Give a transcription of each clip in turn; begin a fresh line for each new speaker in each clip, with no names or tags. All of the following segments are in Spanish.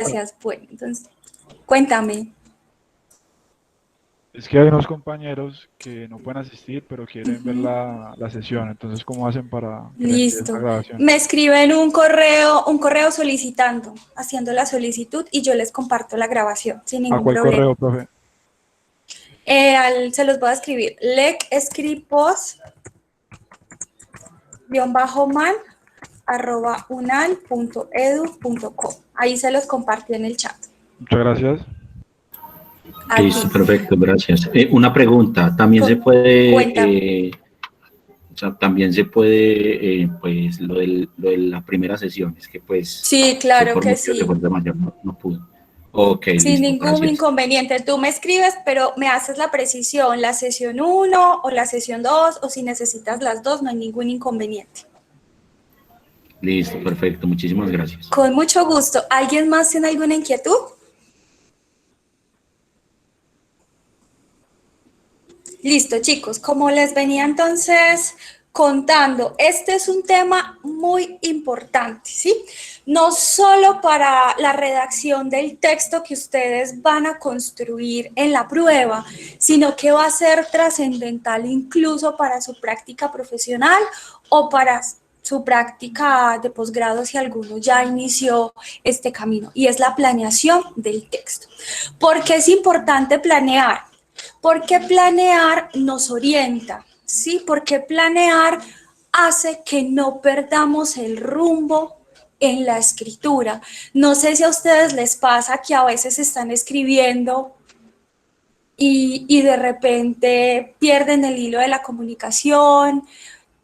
Gracias. Bueno, entonces, cuéntame.
Es que hay unos compañeros que no pueden asistir, pero quieren ver la sesión. Entonces, ¿cómo hacen para que les envíen la
Listo.
grabación?
Me escriben un correo solicitando, haciendo la solicitud y yo les comparto la grabación sin
¿A
ningún
cuál
problema.
correo, profe?
Se los voy a escribir. lecescripos-man@unal.edu.co. Ahí se los compartí en el chat.
Muchas gracias.
A ti.
Listo, perfecto, gracias. Una pregunta, también se
Cuéntame.
puede, o sea, también se puede, pues, lo de la primera sesión, es que pues,
Sí,
yo
claro
por
que
motivos de
sí.
fuerza mayor no pude. Ok,
Sin
listo,
ningún
gracias.
inconveniente. Tú me escribes, pero me haces la precisión, la sesión 1 o la sesión 2, o si necesitas las dos, no hay ningún inconveniente.
Listo, perfecto, muchísimas gracias.
Con mucho gusto. ¿Alguien más tiene alguna inquietud? Listo, chicos. Como les venía entonces contando, este es un tema muy importante, ¿sí? No solo para la redacción del texto que ustedes van a construir en la prueba, sino que va a ser trascendental incluso para su práctica profesional o para su práctica de posgrado si alguno ya inició este camino, y es la planeación del texto. ¿Por qué es importante planear? Porque planear nos orienta, ¿sí? Porque planear hace que no perdamos el rumbo en la escritura. No sé si a ustedes les pasa que a veces están escribiendo y de repente pierden el hilo de la comunicación,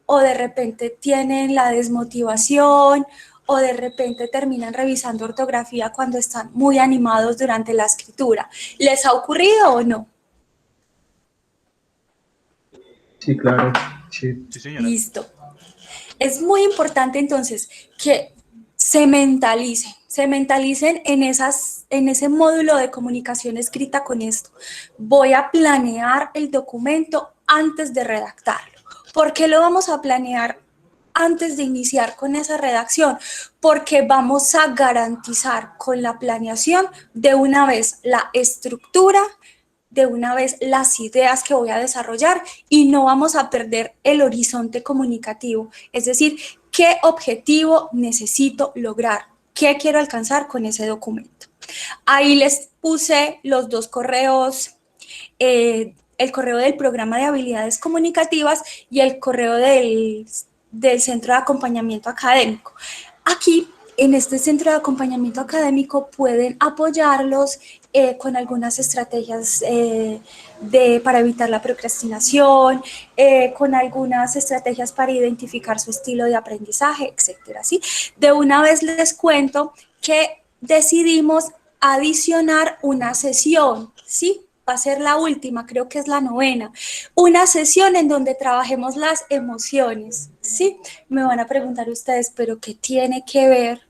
o de repente tienen la desmotivación, o de repente terminan revisando ortografía cuando están muy animados durante la escritura. ¿Les ha ocurrido o no?
Sí, claro. Sí.
Sí, señora.
Listo. Es muy importante entonces que se mentalicen en ese módulo de comunicación escrita con esto. Voy a planear el documento antes de redactarlo. ¿Por qué lo vamos a planear antes de iniciar con esa redacción? Porque vamos a garantizar con la planeación de una vez la estructura, de una vez las ideas que voy a desarrollar, y no vamos a perder el horizonte comunicativo, es decir, qué objetivo necesito lograr, qué quiero alcanzar con ese documento. Ahí les puse los dos correos, el correo del programa de habilidades comunicativas y el correo del centro de acompañamiento académico. Aquí, en este centro de acompañamiento académico, pueden apoyarlos con algunas estrategias para evitar la procrastinación, con algunas estrategias para identificar su estilo de aprendizaje, etcétera, ¿sí? De una vez les cuento que decidimos adicionar una sesión, ¿sí? Va a ser la última, creo que es la 9ª, una sesión en donde trabajemos las emociones, ¿sí? Me van a preguntar ustedes, ¿pero qué tiene que ver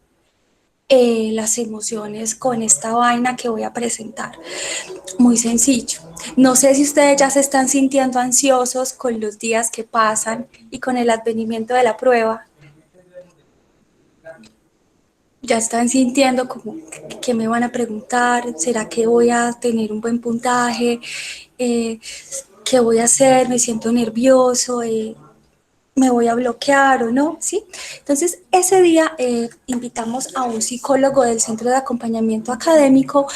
las emociones con esta vaina que voy a presentar? Muy sencillo. No sé si ustedes ya se están sintiendo ansiosos con los días que pasan y con el advenimiento de la prueba. Ya están sintiendo como que me van a preguntar, ¿será que voy a tener un buen puntaje? ¿Qué voy a hacer? Me siento nervioso, ¿me voy a bloquear o no? ¿Sí? Entonces, ese día invitamos a un psicólogo del Centro de Acompañamiento Académico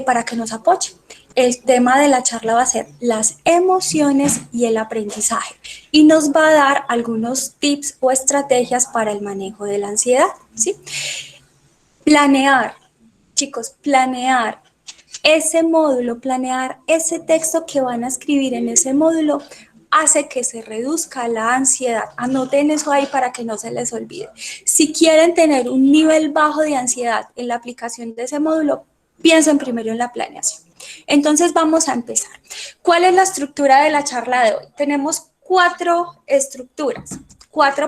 para que nos apoye. El tema de la charla va a ser las emociones y el aprendizaje, y nos va a dar algunos tips o estrategias para el manejo de la ansiedad, ¿sí? Planear, chicos, planear ese módulo, planear ese texto que van a escribir en ese módulo hace que se reduzca la ansiedad. Anoten eso ahí para que no se les olvide. Si quieren tener un nivel bajo de ansiedad en la aplicación de ese módulo, piensen primero en la planeación. Entonces vamos a empezar. ¿Cuál es la estructura de la charla de hoy? Tenemos cuatro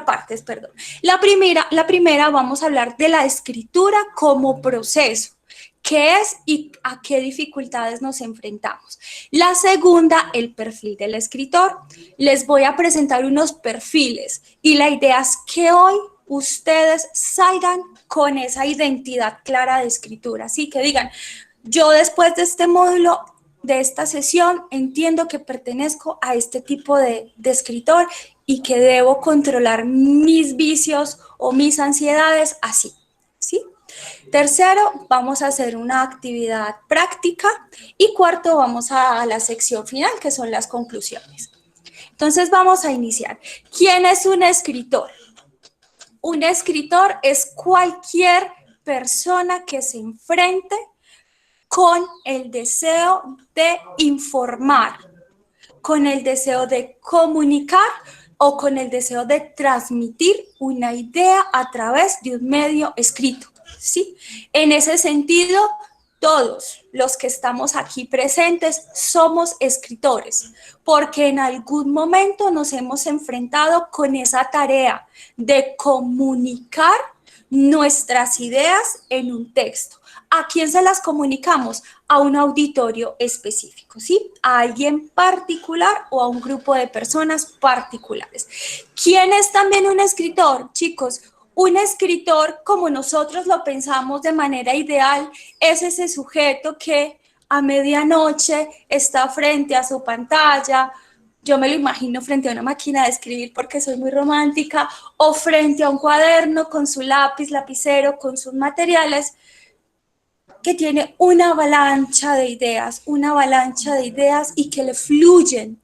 partes, perdón. La primera vamos a hablar de la escritura como proceso. ¿Qué es y a qué dificultades nos enfrentamos? La segunda, el perfil del escritor. Les voy a presentar unos perfiles y la idea es que hoy ustedes salgan con esa identidad clara de escritura, ¿sí? Que digan, yo después de este módulo, de esta sesión, entiendo que pertenezco a este tipo de escritor y que debo controlar mis vicios o mis ansiedades así, ¿sí? Tercero, vamos a hacer una actividad práctica y cuarto, vamos a la sección final, que son las conclusiones. Entonces, vamos a iniciar. ¿Quién es un escritor? Un escritor es cualquier persona que se enfrente con el deseo de informar, con el deseo de comunicar o con el deseo de transmitir una idea a través de un medio escrito, ¿sí? En ese sentido, todos los que estamos aquí presentes somos escritores, porque en algún momento nos hemos enfrentado con esa tarea de comunicar nuestras ideas en un texto. ¿A quién se las comunicamos? A un auditorio específico, ¿sí? A alguien particular o a un grupo de personas particulares. ¿Quién es también un escritor? Chicos, un escritor, como nosotros lo pensamos de manera ideal, es ese sujeto que a medianoche está frente a su pantalla. Yo me lo imagino frente a una máquina de escribir porque soy muy romántica, o frente a un cuaderno con su lápiz, lapicero, con sus materiales, que tiene una avalancha de ideas y que le fluyen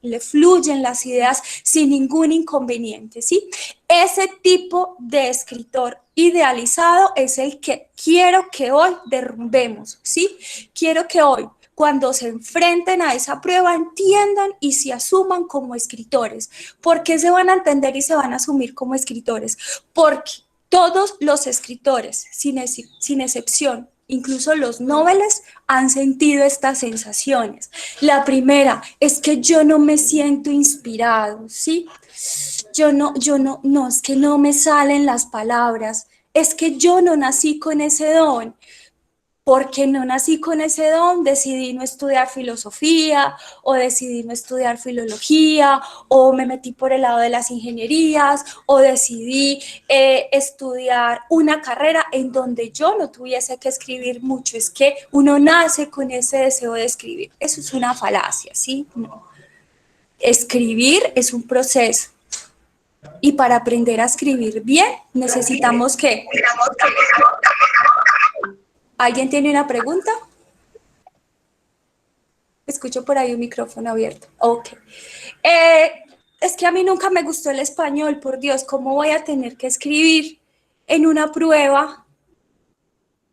las ideas sin ningún inconveniente, ¿sí? Ese tipo de escritor idealizado es el que quiero que hoy derrumbemos, ¿sí? Quiero que hoy, cuando se enfrenten a esa prueba, entiendan y se asuman como escritores. ¿Por qué se van a entender y se van a asumir como escritores? Porque todos los escritores, sin excepción, incluso los noveles, han sentido estas sensaciones. La primera es que yo no me siento inspirado, ¿sí? Es que no me salen las palabras, es que yo no nací con ese don. Porque no nací con ese don, decidí no estudiar filosofía, o decidí no estudiar filología, o me metí por el lado de las ingenierías, o decidí estudiar una carrera en donde yo no tuviese que escribir mucho. Es que uno nace con ese deseo de escribir. Eso es una falacia, ¿sí? No. Escribir es un proceso. Y para aprender a escribir bien, necesitamos que... ¿Alguien tiene una pregunta? Escucho por ahí un micrófono abierto. Ok. Es que a mí nunca me gustó el español, por Dios, ¿cómo voy a tener que escribir en una prueba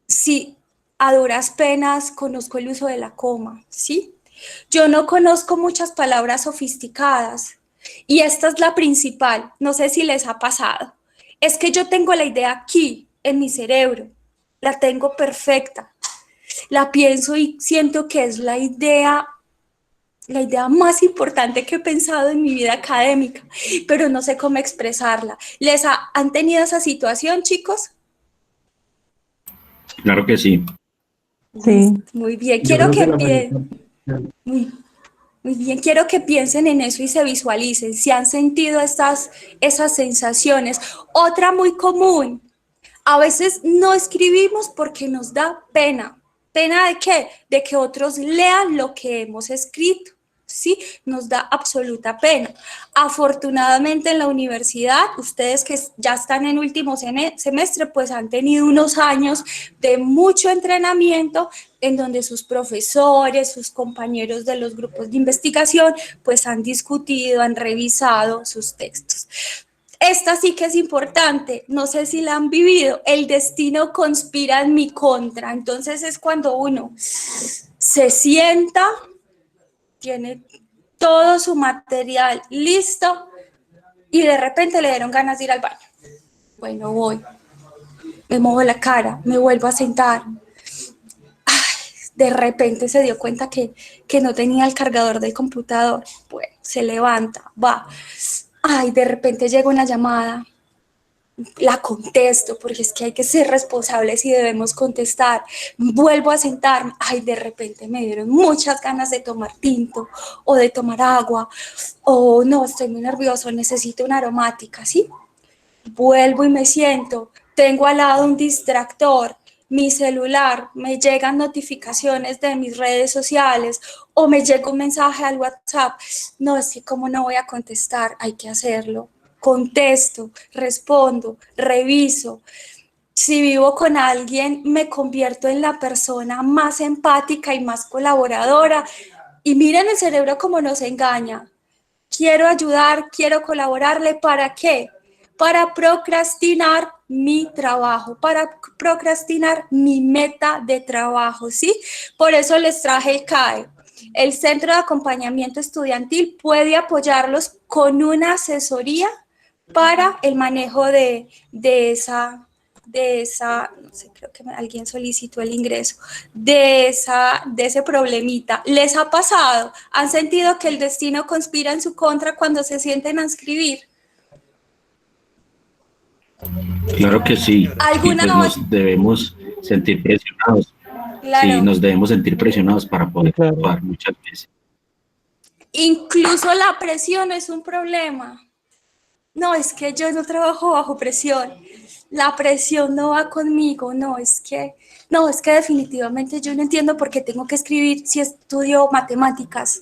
si a duras penas conozco el uso de la coma? ¿Sí? Yo no conozco muchas palabras sofisticadas y esta es la principal. No sé si les ha pasado. Es que yo tengo la idea aquí, en mi cerebro. La tengo perfecta. La pienso y siento que es la idea más importante que he pensado en mi vida académica, pero no sé cómo expresarla. ¿Han tenido esa situación, chicos?
Claro que sí.
Sí.
Muy bien,
Yo
quiero
creo
que
la
piensen. Muy bien, quiero que piensen en eso y se visualicen, si han sentido esas sensaciones. Otra muy común. A veces no escribimos porque nos da pena. ¿Pena de qué? De que otros lean lo que hemos escrito, ¿sí? Nos da absoluta pena. Afortunadamente en la universidad, ustedes que ya están en último semestre, pues han tenido unos años de mucho entrenamiento en donde sus profesores, sus compañeros de los grupos de investigación, pues han discutido, han revisado sus textos. Esta sí que es importante, no sé si la han vivido, el destino conspira en mi contra. Entonces es cuando uno se sienta, tiene todo su material listo y de repente le dieron ganas de ir al baño. Bueno, voy, me mojo la cara, me vuelvo a sentar. Ay, de repente se dio cuenta que no tenía el cargador del computador. Bueno, se levanta, va. Ay, de repente llega una llamada, la contesto, porque es que hay que ser responsables y debemos contestar. Vuelvo a sentarme, ay, de repente me dieron muchas ganas de tomar tinto o de tomar agua, o no, estoy muy nervioso, necesito una aromática, ¿sí? Vuelvo y me siento, tengo al lado un distractor, mi celular, me llegan notificaciones de mis redes sociales o me llega un mensaje al WhatsApp, no, es que como no voy a contestar, hay que hacerlo. Contesto, respondo, reviso. Si vivo con alguien, me convierto en la persona más empática y más colaboradora. Y miren el cerebro como nos engaña. Quiero ayudar, quiero colaborarle, ¿para qué? Para procrastinar mi trabajo, para procrastinar mi meta de trabajo, ¿sí? Por eso les traje el CAE. El Centro de Acompañamiento Estudiantil puede apoyarlos con una asesoría para el manejo de esa, no sé, creo que alguien solicitó el ingreso, de ese problemita. ¿Les ha pasado? ¿Han sentido que el destino conspira en su contra cuando se sienten a escribir?
Claro que sí, y
¿Alguna
pues
vez?
nos debemos sentir presionados. Sí,
Claro.
nos debemos sentir presionados para poder
Claro.
actuar muchas veces.
Incluso la presión es un problema. No, es que yo no trabajo bajo presión. La presión no va conmigo, no, es que definitivamente yo no entiendo por qué tengo que escribir si estudio matemáticas,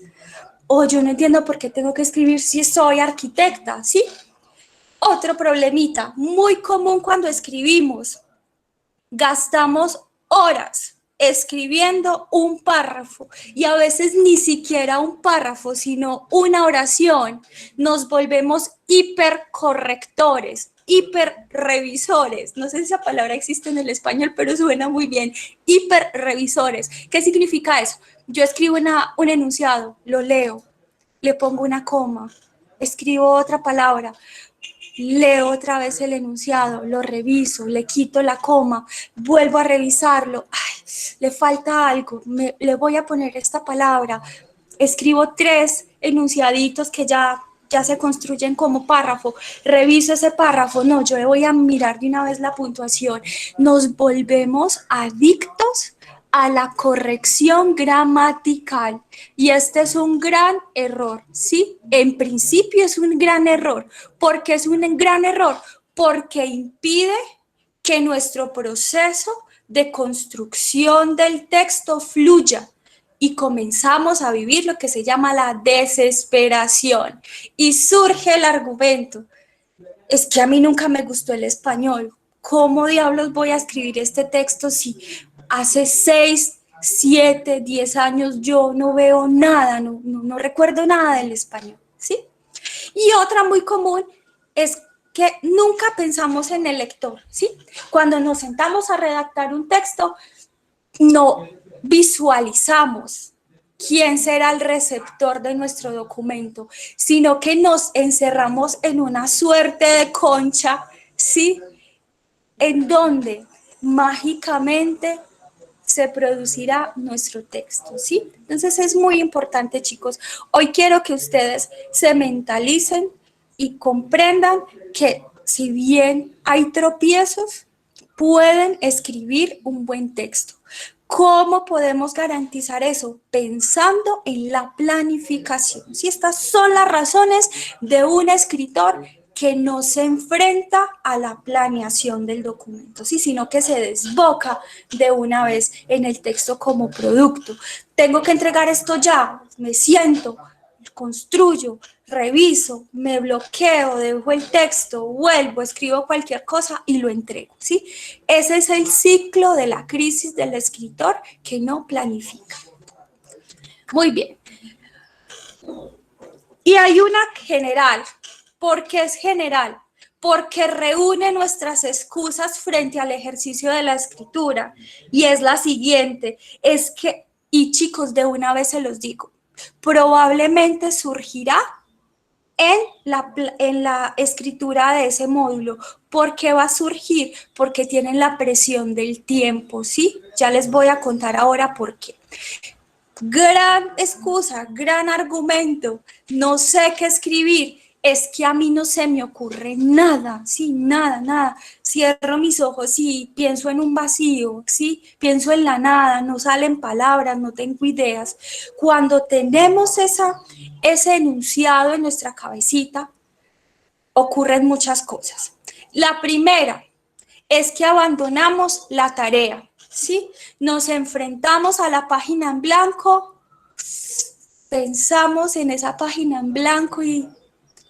o yo no entiendo por qué tengo que escribir si soy arquitecta, ¿sí? Otro problemita muy común cuando escribimos, gastamos horas escribiendo un párrafo y a veces ni siquiera un párrafo, sino una oración. Nos volvemos hipercorrectores, hiperrevisores. No sé si esa palabra existe en el español, pero suena muy bien. Hiperrevisores. ¿Qué significa eso? Yo escribo un enunciado, lo leo, le pongo una coma, escribo otra palabra, leo otra vez el enunciado, lo reviso, le quito la coma, vuelvo a revisarlo, ay, le falta algo, le voy a poner esta palabra, escribo 3 enunciaditos que ya se construyen como párrafo, reviso ese párrafo, no, yo le voy a mirar de una vez la puntuación. Nos volvemos adictos a la corrección gramatical y este es un gran error, ¿sí? En principio es un gran error. ¿Por qué es un gran error? Porque impide que nuestro proceso de construcción del texto fluya y comenzamos a vivir lo que se llama la desesperación y surge el argumento, es que a mí nunca me gustó el español, ¿cómo diablos voy a escribir este texto si hace 6, 7, 10 años yo no veo nada, no recuerdo nada del español, ¿sí? Y otra muy común es que nunca pensamos en el lector, ¿sí? Cuando nos sentamos a redactar un texto, no visualizamos quién será el receptor de nuestro documento, sino que nos encerramos en una suerte de concha, ¿sí? En donde mágicamente se producirá nuestro texto, ¿sí? Entonces es muy importante, chicos. Hoy quiero que ustedes se mentalicen y comprendan que si bien hay tropiezos, pueden escribir un buen texto. ¿Cómo podemos garantizar eso? Pensando en la planificación. Si estas son las razones de un escritor que no se enfrenta a la planeación del documento, ¿sí? Sino que se desboca de una vez en el texto como producto. Tengo que entregar esto ya, me siento, construyo, reviso, me bloqueo, dejo el texto, vuelvo, escribo cualquier cosa y lo entrego, ¿sí? Ese es el ciclo de la crisis del escritor que no planifica. Muy bien. Y hay una general. ¿Por qué es general? Porque reúne nuestras excusas frente al ejercicio de la escritura. Y es la siguiente, es que, y chicos, de una vez se los digo, probablemente surgirá en la escritura de ese módulo. ¿Por qué va a surgir? Porque tienen la presión del tiempo, ¿sí? Ya les voy a contar ahora por qué. Gran excusa, gran argumento, no sé qué escribir, es que a mí no se me ocurre nada, sí, nada. Cierro mis ojos y pienso en un vacío, sí, pienso en la nada, no salen palabras, no tengo ideas. Cuando tenemos ese enunciado en nuestra cabecita, ocurren muchas cosas. La primera es que abandonamos la tarea, ¿sí? Nos enfrentamos a la página en blanco, pensamos en esa página en blanco y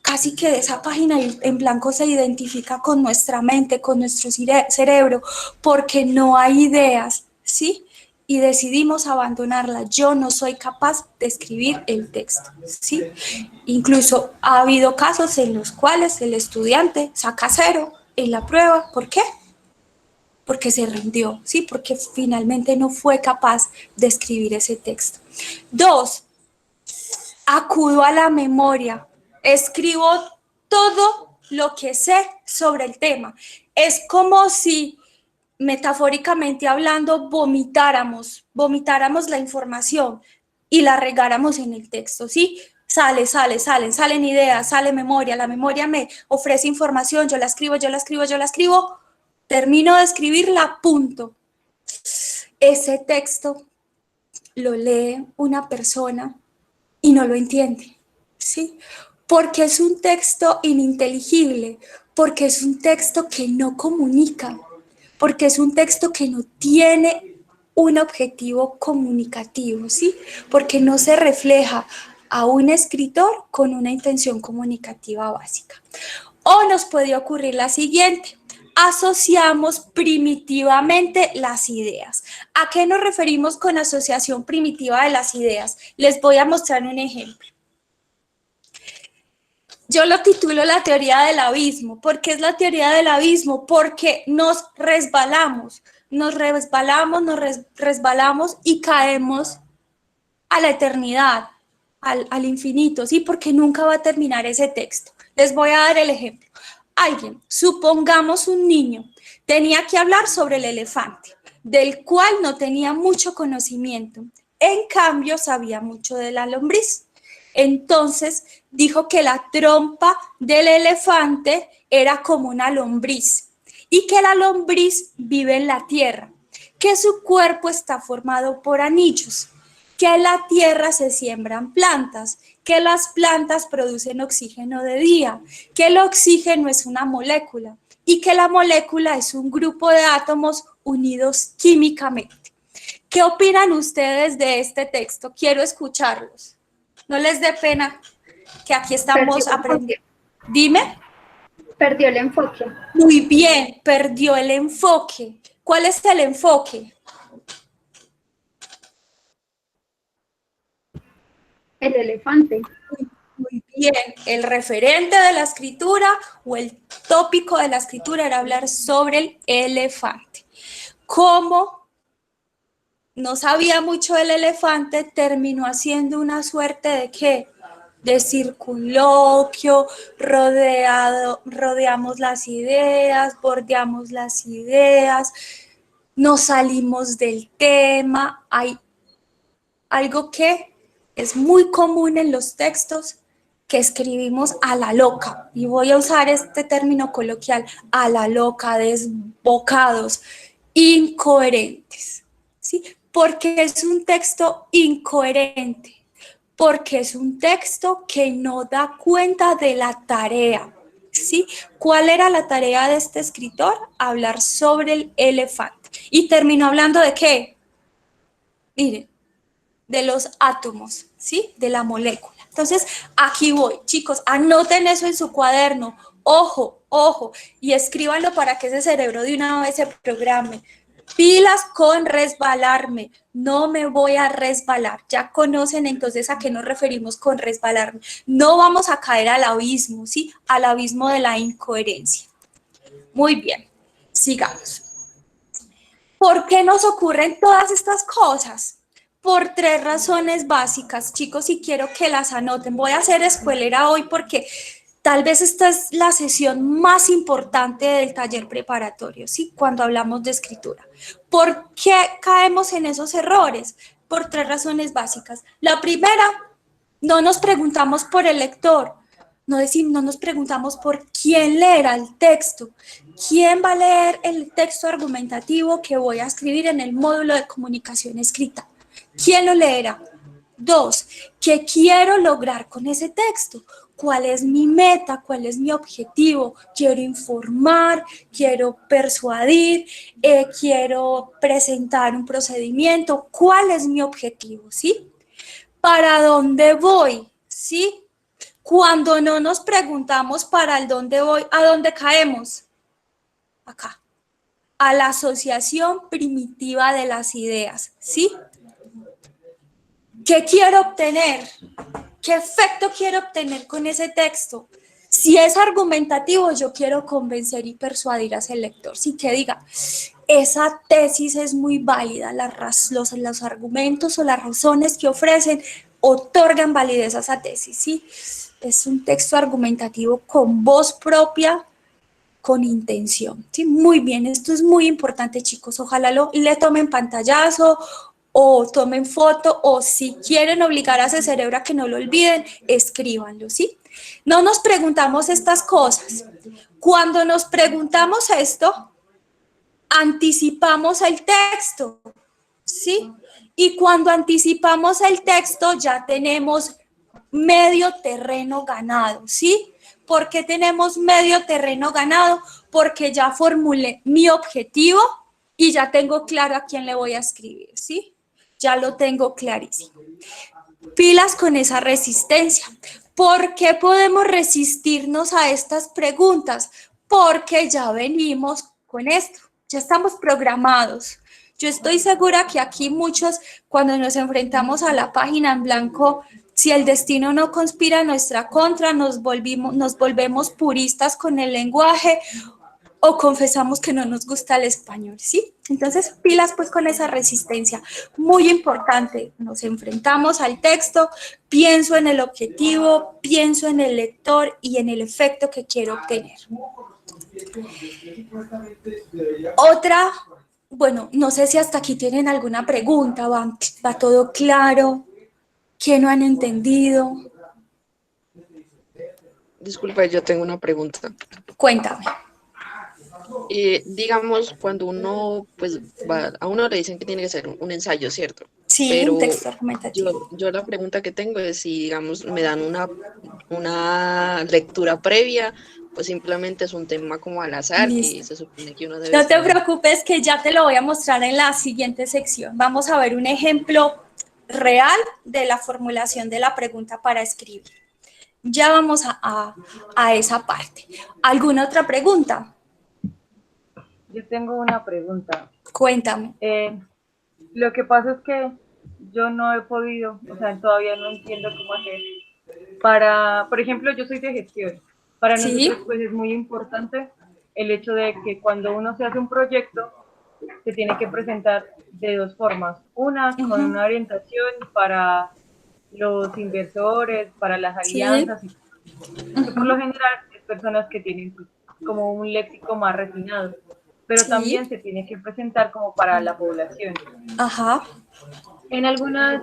casi que esa página en blanco se identifica con nuestra mente, con nuestro cerebro, porque no hay ideas, ¿sí? Y decidimos abandonarla. Yo no soy capaz de escribir el texto, ¿sí? Incluso ha habido casos en los cuales el estudiante saca 0 en la prueba. ¿Por qué? Porque se rindió, ¿sí? Porque finalmente no fue capaz de escribir ese texto. 2, acudo a la memoria. Escribo todo lo que sé sobre el tema. Es como si, metafóricamente hablando, vomitáramos la información y la regáramos en el texto, ¿sí? Salen ideas, sale memoria, la memoria me ofrece información, yo la escribo, termino de escribirla, punto. Ese texto lo lee una persona y no lo entiende, ¿sí? Porque es un texto ininteligible, porque es un texto que no comunica, porque es un texto que no tiene un objetivo comunicativo, ¿sí? Porque no se refleja a un escritor con una intención comunicativa básica. O nos puede ocurrir la siguiente: asociamos primitivamente las ideas. ¿A qué nos referimos con asociación primitiva de las ideas? Les voy a mostrar un ejemplo. Yo lo titulo la teoría del abismo. ¿Por qué es la teoría del abismo? Porque nos resbalamos y caemos a la eternidad, al infinito, ¿sí? Porque nunca va a terminar ese texto. Les voy a dar el ejemplo. Alguien, supongamos un niño, tenía que hablar sobre el elefante, del cual no tenía mucho conocimiento. En cambio, sabía mucho de la lombriz. Entonces, dijo que la trompa del elefante era como una lombriz y que la lombriz vive en la tierra, que su cuerpo está formado por anillos, que en la tierra se siembran plantas, que las plantas producen oxígeno de día, que el oxígeno es una molécula y que la molécula es un grupo de átomos unidos químicamente. ¿Qué opinan ustedes de este texto? Quiero escucharlos. No les dé pena que aquí estamos aprendiendo. Dime.
Perdió el enfoque.
Muy bien, perdió el enfoque. ¿Cuál es el enfoque?
El elefante.
Muy bien, el referente de la escritura o el tópico de la escritura era hablar sobre el elefante. Como no sabía mucho del elefante, terminó haciendo una suerte de ¿qué? De circunloquio, rodeamos las ideas, bordeamos las ideas, nos salimos del tema. Hay algo que es muy común en los textos, que escribimos a la loca, y voy a usar este término coloquial, a la loca, desbocados, incoherentes, ¿sí? Porque es un texto incoherente, porque es un texto que no da cuenta de la tarea, ¿sí? ¿Cuál era la tarea de este escritor? Hablar sobre el elefante. ¿Y terminó hablando de qué? Miren, de los átomos, ¿sí? De la molécula. Entonces, aquí voy, chicos, anoten eso en su cuaderno, ojo, y escríbanlo para que ese cerebro de una vez se programe. Pilas con resbalarme, no me voy a resbalar. Ya conocen entonces a qué nos referimos con resbalarme. No vamos a caer al abismo, ¿sí? Al abismo de la incoherencia. Muy bien, sigamos. ¿Por qué nos ocurren todas estas cosas? Por 3 razones básicas, chicos, y quiero que las anoten. Voy a ser escuelera hoy porque tal vez esta es la sesión más importante del taller preparatorio, ¿sí? Cuando hablamos de escritura. ¿Por qué caemos en esos errores? Por 3 razones básicas. La primera, no nos preguntamos por el lector, no nos preguntamos por quién leerá el texto, quién va a leer el texto argumentativo que voy a escribir en el módulo de comunicación escrita. ¿Quién lo leerá? 2, ¿qué quiero lograr con ese texto? ¿Cuál es mi meta? ¿Cuál es mi objetivo? Quiero informar, quiero persuadir, quiero presentar un procedimiento. ¿Cuál es mi objetivo? ¿Sí? ¿Para dónde voy? ¿Sí? Cuando no nos preguntamos para el dónde voy, ¿a dónde caemos? Acá. A la asociación primitiva de las ideas. ¿Sí? ¿Qué quiero obtener? ¿Qué efecto quiero obtener con ese texto? Si es argumentativo, yo quiero convencer y persuadir a ese lector. Sí, que diga, esa tesis es muy válida, los argumentos o las razones que ofrecen otorgan validez a esa tesis. ¿Sí? Es un texto argumentativo con voz propia, con intención. ¿Sí? Muy bien, esto es muy importante, chicos. Ojalá le tomen pantallazo o tomen foto, o si quieren obligar a ese cerebro a que no lo olviden, escríbanlo, ¿sí? No nos preguntamos estas cosas. Cuando nos preguntamos esto, anticipamos el texto, ¿sí? Y cuando anticipamos el texto, ya tenemos medio terreno ganado, ¿sí? ¿Por qué tenemos medio terreno ganado? Porque ya formulé mi objetivo y ya tengo claro a quién le voy a escribir, ¿sí? Ya lo tengo clarísimo. Pilas con esa resistencia. ¿Por qué podemos resistirnos a estas preguntas? Porque ya venimos con esto, ya estamos programados. Yo estoy segura que aquí muchos, cuando nos enfrentamos a la página en blanco, si el destino no conspira en nuestra contra, nos volvemos puristas con el lenguaje o confesamos que no nos gusta el español, ¿sí? Entonces, pilas pues con esa resistencia. Muy importante, nos enfrentamos al texto, pienso en el objetivo, pienso en el lector y en el efecto que quiero obtener. Otra, bueno, no sé si hasta aquí tienen alguna pregunta, va todo claro, ¿qué no han entendido?
Disculpa, yo tengo una pregunta.
Cuéntame.
Digamos, cuando uno, pues, a uno le dicen que tiene que ser un ensayo, ¿cierto?
Sí,
Pero
un texto argumentativo.
yo la pregunta que tengo es si, digamos, me dan una lectura previa, pues simplemente es un tema como al azar que
Listo.
se supone que uno debe
No te
saber.
preocupes que ya te lo voy a mostrar en la siguiente sección. Vamos a ver un ejemplo real de la formulación de la pregunta para escribir. Ya vamos a esa parte. ¿Alguna otra pregunta?
Yo tengo una pregunta.
Cuéntame.
Lo que pasa es que yo no he podido, o sea, todavía no entiendo cómo hacer para, por ejemplo, yo soy de gestión. Para
Sí.
nosotros, pues, es muy importante el hecho de que cuando uno se hace un proyecto, se tiene que presentar de dos formas. Una, con una orientación para los inversores, para las alianzas,
Sí.
que por lo general es personas que tienen pues, como un léxico más refinado, pero
Sí.
también se tiene que presentar como para la población.
Ajá.
En algunos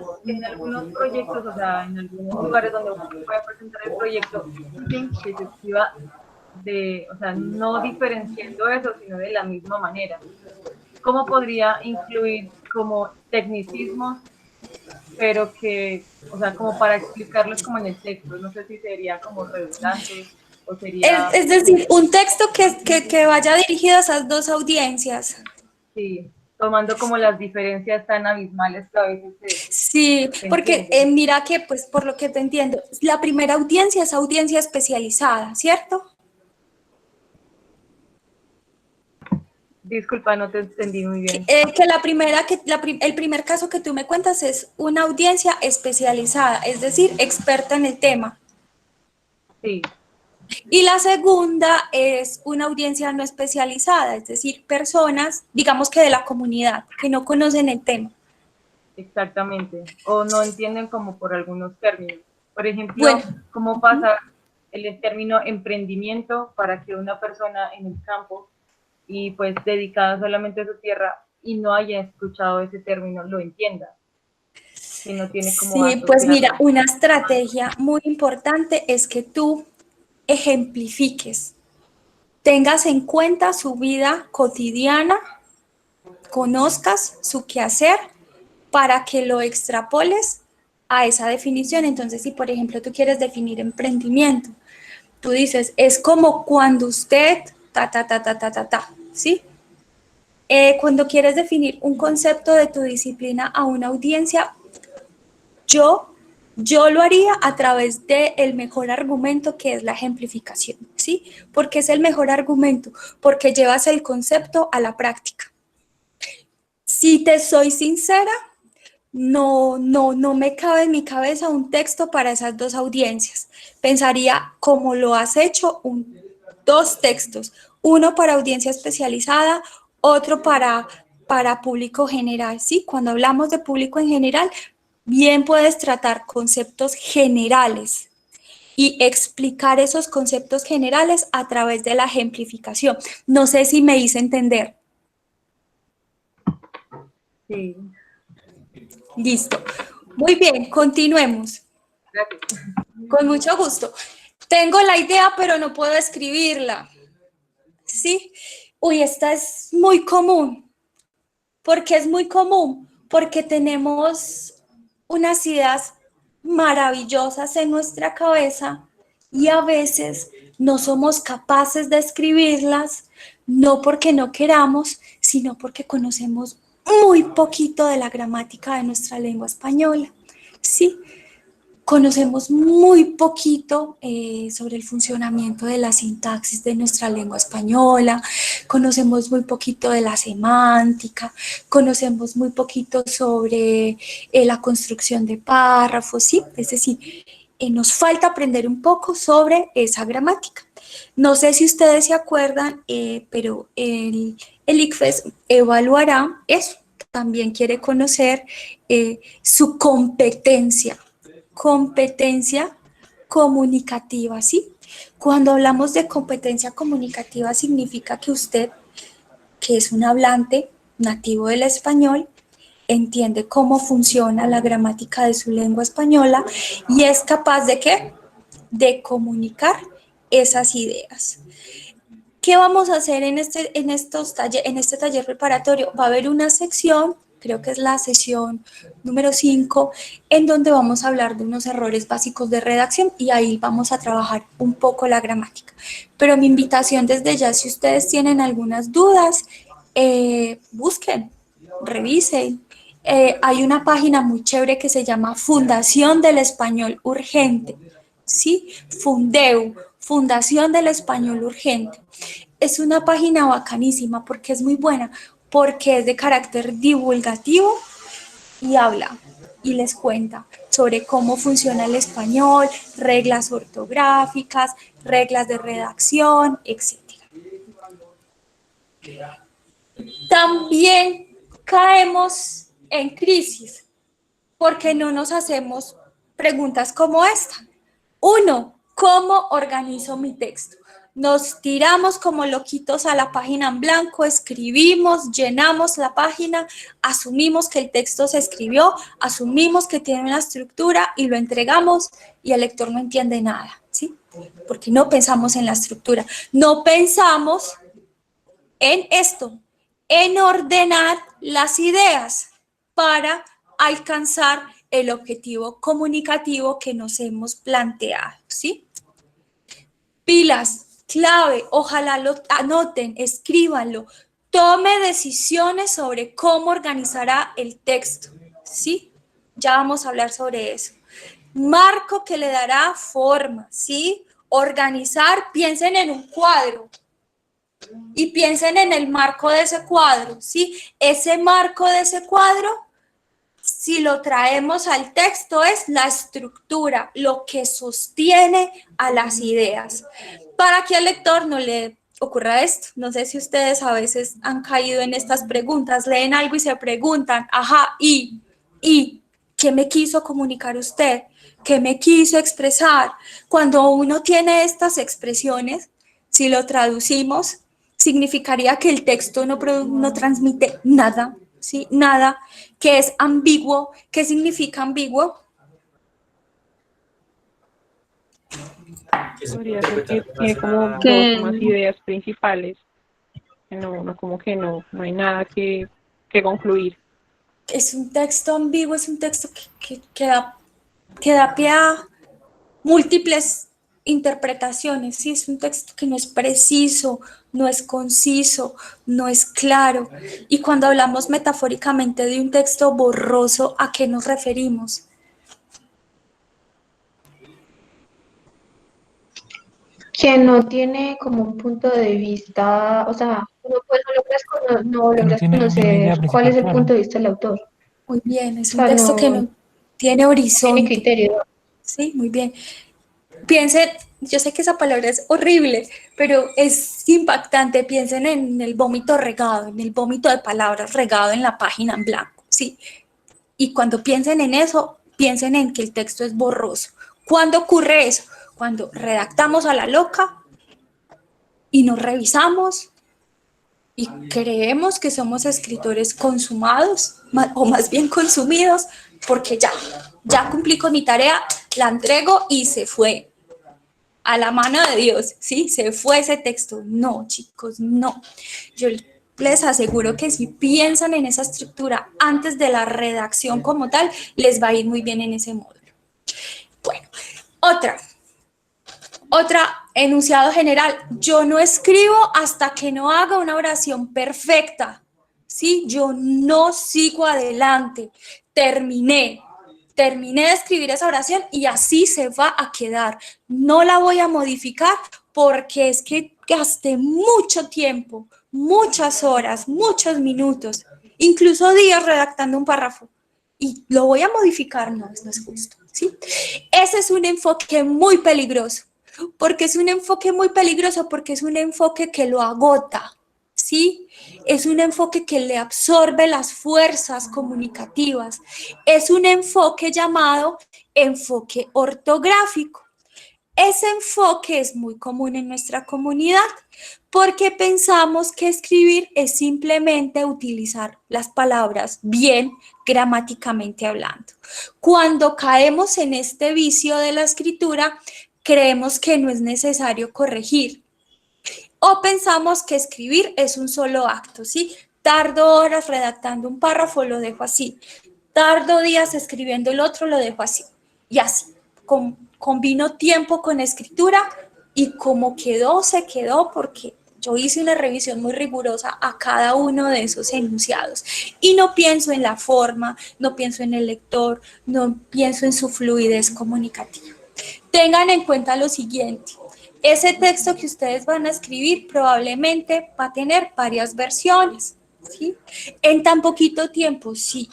proyectos, o sea, en algunos lugares donde uno puede presentar el proyecto, sin que se escriba o sea, no diferenciando eso, sino de la misma manera. ¿Cómo podría incluir como tecnicismos, pero que, o sea, como para explicarlos como en el texto? No sé si sería como redundante o sería...
Es decir, un texto que vaya dirigido a esas dos audiencias.
Sí, tomando como las diferencias tan abismales que a veces
Sí, porque mira que, pues, por lo que te entiendo, la primera audiencia es audiencia especializada, ¿cierto?
Disculpa, no te entendí muy bien.
El primer caso que tú me cuentas es una audiencia especializada, es decir, experta en el tema.
Sí.
Y la segunda es una audiencia no especializada, es decir, personas, digamos que de la comunidad, que no conocen el tema.
Exactamente, o no entienden como por algunos términos. Por ejemplo,
Bueno.
¿cómo pasa el término emprendimiento para que una persona en el campo y pues dedicada solamente a su tierra y no haya escuchado ese término lo entienda? Que no tiene como
Sí, pues mira, una estrategia muy importante es que tú ejemplifiques, tengas en cuenta su vida cotidiana, conozcas su quehacer para que lo extrapoles a esa definición. Entonces, si por ejemplo tú quieres definir emprendimiento, tú dices, es como cuando usted, ¿sí? Cuando quieres definir un concepto de tu disciplina a una audiencia, yo lo haría a través del mejor argumento, que es la ejemplificación, ¿sí? ¿Por qué es el mejor argumento? Porque llevas el concepto a la práctica. Si te soy sincera, no me cabe en mi cabeza un texto para esas dos audiencias. Pensaría, como lo has hecho, dos textos, uno para audiencia especializada, otro para público general, ¿sí? Cuando hablamos de público en general, bien puedes tratar conceptos generales y explicar esos conceptos generales a través de la ejemplificación. No sé si me hice entender.
Sí,
Listo. Muy bien, continuemos.
gracias.
Con mucho gusto. Tengo la idea, pero no puedo escribirla. ¿Sí? Uy, esta es muy común. ¿Por qué es muy común? Porque tenemos unas ideas maravillosas en nuestra cabeza y a veces no somos capaces de escribirlas, no porque no queramos, sino porque conocemos muy poquito de la gramática de nuestra lengua española. Sí, conocemos muy poquito sobre el funcionamiento de la sintaxis de nuestra lengua española, conocemos muy poquito de la semántica, conocemos muy poquito sobre la construcción de párrafos, ¿sí? Es decir, nos falta aprender un poco sobre esa gramática. No sé si ustedes se acuerdan, pero el ICFES evaluará eso, también quiere conocer su competencia comunicativa, ¿sí? Cuando hablamos de competencia comunicativa significa que usted, que es un hablante nativo del español, entiende cómo funciona la gramática de su lengua española y es capaz de ¿qué? De comunicar esas ideas. ¿Qué vamos a hacer en este taller preparatorio? Va a haber una sección, creo que es la sesión número 5, en donde vamos a hablar de unos errores básicos de redacción y ahí vamos a trabajar un poco la gramática. Pero mi invitación desde ya, si ustedes tienen algunas dudas, busquen, revisen. Hay una página muy chévere que se llama Fundación del Español Urgente, ¿sí? Fundeu, Fundación del Español Urgente. Es una página bacanísima porque es muy buena, porque es de carácter divulgativo y habla y les cuenta sobre cómo funciona el español, reglas ortográficas, reglas de redacción, etc. También caemos en crisis porque no nos hacemos preguntas como esta. Uno, ¿cómo organizo mi texto? Nos tiramos como loquitos a la página en blanco, escribimos, llenamos la página, asumimos que el texto se escribió, asumimos que tiene una estructura y lo entregamos y el lector no entiende nada, ¿sí? Porque no pensamos en la estructura, no pensamos en esto, en ordenar las ideas para alcanzar el objetivo comunicativo que nos hemos planteado, ¿sí? Pilas, clave, ojalá lo anoten, escríbanlo, tome decisiones sobre cómo organizará el texto, ¿sí? Ya vamos a hablar sobre eso. Marco que le dará forma, ¿sí? Organizar, piensen en un cuadro y piensen en el marco de ese cuadro, ¿sí? Ese marco de ese cuadro, si lo traemos al texto, es la estructura, lo que sostiene a las ideas. Para que al lector no le ocurra esto, no sé si ustedes a veces han caído en estas preguntas, leen algo y se preguntan, ajá, ¿y qué me quiso comunicar usted? ¿Qué me quiso expresar? Cuando uno tiene estas expresiones, si lo traducimos, significaría que el texto no transmite nada, ¿sí? Nada, que es ambiguo. ¿Qué significa ambiguo?
Podría ser que tiene como dos o más ideas principales. Como que no hay nada que concluir.
Es un texto ambiguo, es un texto que queda que da pie a múltiples interpretaciones, ¿sí? Es un texto que no es preciso, no es conciso, no es claro. Y cuando hablamos metafóricamente de un texto borroso, ¿a qué nos referimos?
Que no tiene como un punto de vista, o sea, no
Que no
logras
tiene una idea
conocer cuál
principal
es el
clara.
punto de vista del autor.
Muy bien,
O
es un
sea,
texto que no tiene
tiene
horizonte.
criterio.
Sí, muy bien. Piensen, yo sé que esa palabra es horrible, pero es impactante. Piensen en el vómito regado, en el vómito de palabras regado en la página en blanco, ¿sí? Y cuando piensen en eso, piensen en que el texto es borroso. ¿Cuándo ocurre eso? Cuando redactamos a la loca y nos revisamos y creemos que somos escritores consumados, o más bien consumidos, porque ya cumplí con mi tarea, la entrego y se fue. A la mano de Dios, ¿sí? Se fue ese texto. No, chicos, no. Yo les aseguro que si piensan en esa estructura antes de la redacción como tal, les va a ir muy bien en ese módulo. Bueno, otra enunciado general. Yo no escribo hasta que no haga una oración perfecta, ¿sí? Yo no sigo adelante. Terminé de escribir esa oración y así se va a quedar. No la voy a modificar porque es que gasté mucho tiempo, muchas horas, muchos minutos, incluso días redactando un párrafo y lo voy a modificar. No, no es justo, ¿sí? Ese es un enfoque muy peligroso. Porque es un enfoque muy peligroso, porque es un enfoque que lo agota, ¿sí? Es un enfoque que le absorbe las fuerzas comunicativas. Es un enfoque llamado enfoque ortográfico. Ese enfoque es muy común en nuestra comunidad porque pensamos que escribir es simplemente utilizar las palabras bien gramáticamente hablando. Cuando caemos en este vicio de la escritura, creemos que no es necesario corregir o pensamos que escribir es un solo acto, ¿sí? Tardo horas redactando un párrafo, lo dejo así. Tardo días escribiendo el otro, lo dejo así. Y así, combino tiempo con escritura y como quedó, se quedó porque yo hice una revisión muy rigurosa a cada uno de esos enunciados y no pienso en la forma, no pienso en el lector, no pienso en su fluidez comunicativa. Tengan en cuenta lo siguiente, ese texto que ustedes van a escribir probablemente va a tener varias versiones, ¿sí? En tan poquito tiempo, sí,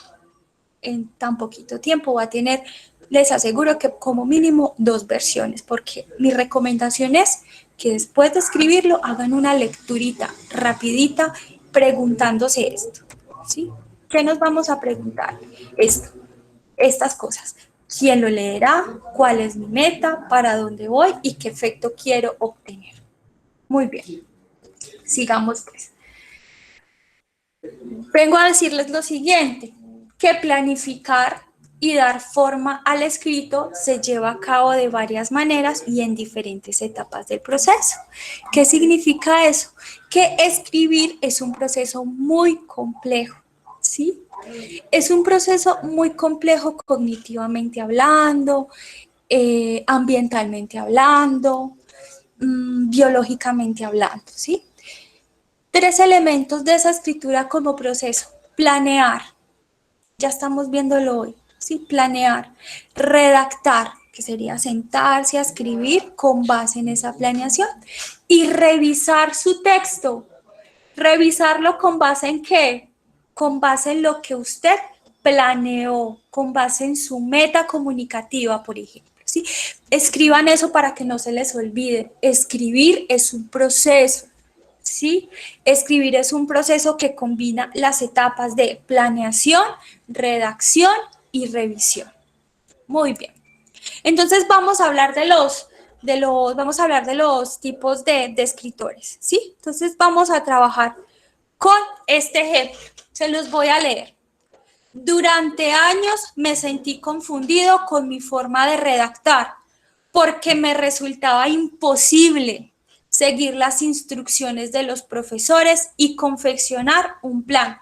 en tan poquito tiempo va a tener, les aseguro que como mínimo 2 versiones, porque mi recomendación es que después de escribirlo hagan una lecturita rapidita preguntándose esto, ¿sí? ¿Qué nos vamos a preguntar? Estas cosas. ¿Quién lo leerá? ¿Cuál es mi meta? ¿Para dónde voy? ¿Y qué efecto quiero obtener? Muy bien. Sigamos pues. Vengo a decirles lo siguiente, que planificar y dar forma al escrito se lleva a cabo de varias maneras y en diferentes etapas del proceso. ¿Qué significa eso? Que escribir es un proceso muy complejo, ¿sí? Es un proceso muy complejo cognitivamente hablando, ambientalmente hablando, biológicamente hablando, ¿sí? 3 elementos de esa escritura como proceso. Planear, ya estamos viéndolo hoy, ¿sí? Planear. Redactar, que sería sentarse a escribir con base en esa planeación. Y revisar su texto. ¿Revisarlo con base en qué? Con base en lo que usted planeó, con base en su meta comunicativa, por ejemplo, ¿sí? Escriban eso para que no se les olvide. Escribir es un proceso, ¿sí? Escribir es un proceso que combina las etapas de planeación, redacción y revisión. Muy bien. Entonces vamos a hablar de los tipos de escritores, ¿sí? Entonces vamos a trabajar con este ejemplo. Se los voy a leer. Durante años me sentí confundido con mi forma de redactar porque me resultaba imposible seguir las instrucciones de los profesores y confeccionar un plan.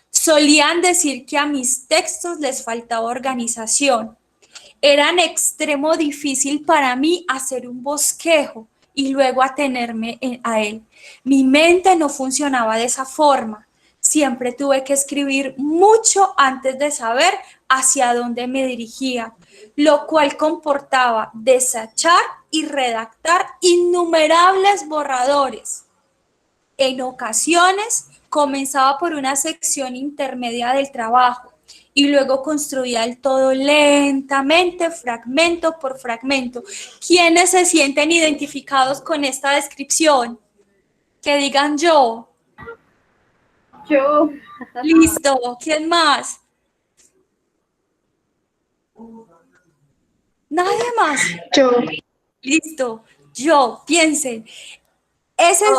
Solían decir que a mis textos les faltaba organización. Era en extremo difícil para mí hacer un bosquejo y luego atenerme a él. Mi mente no funcionaba de esa forma. Siempre tuve que escribir mucho antes de saber hacia dónde me dirigía, lo cual comportaba desechar y redactar innumerables borradores. En ocasiones comenzaba por una sección intermedia del trabajo y luego construía el todo lentamente, fragmento por fragmento. ¿Quiénes se sienten identificados con esta descripción? Que digan yo.
Yo.
Listo. ¿Quién más? Nadie más.
Yo.
Listo. Yo. Piensen. Ese es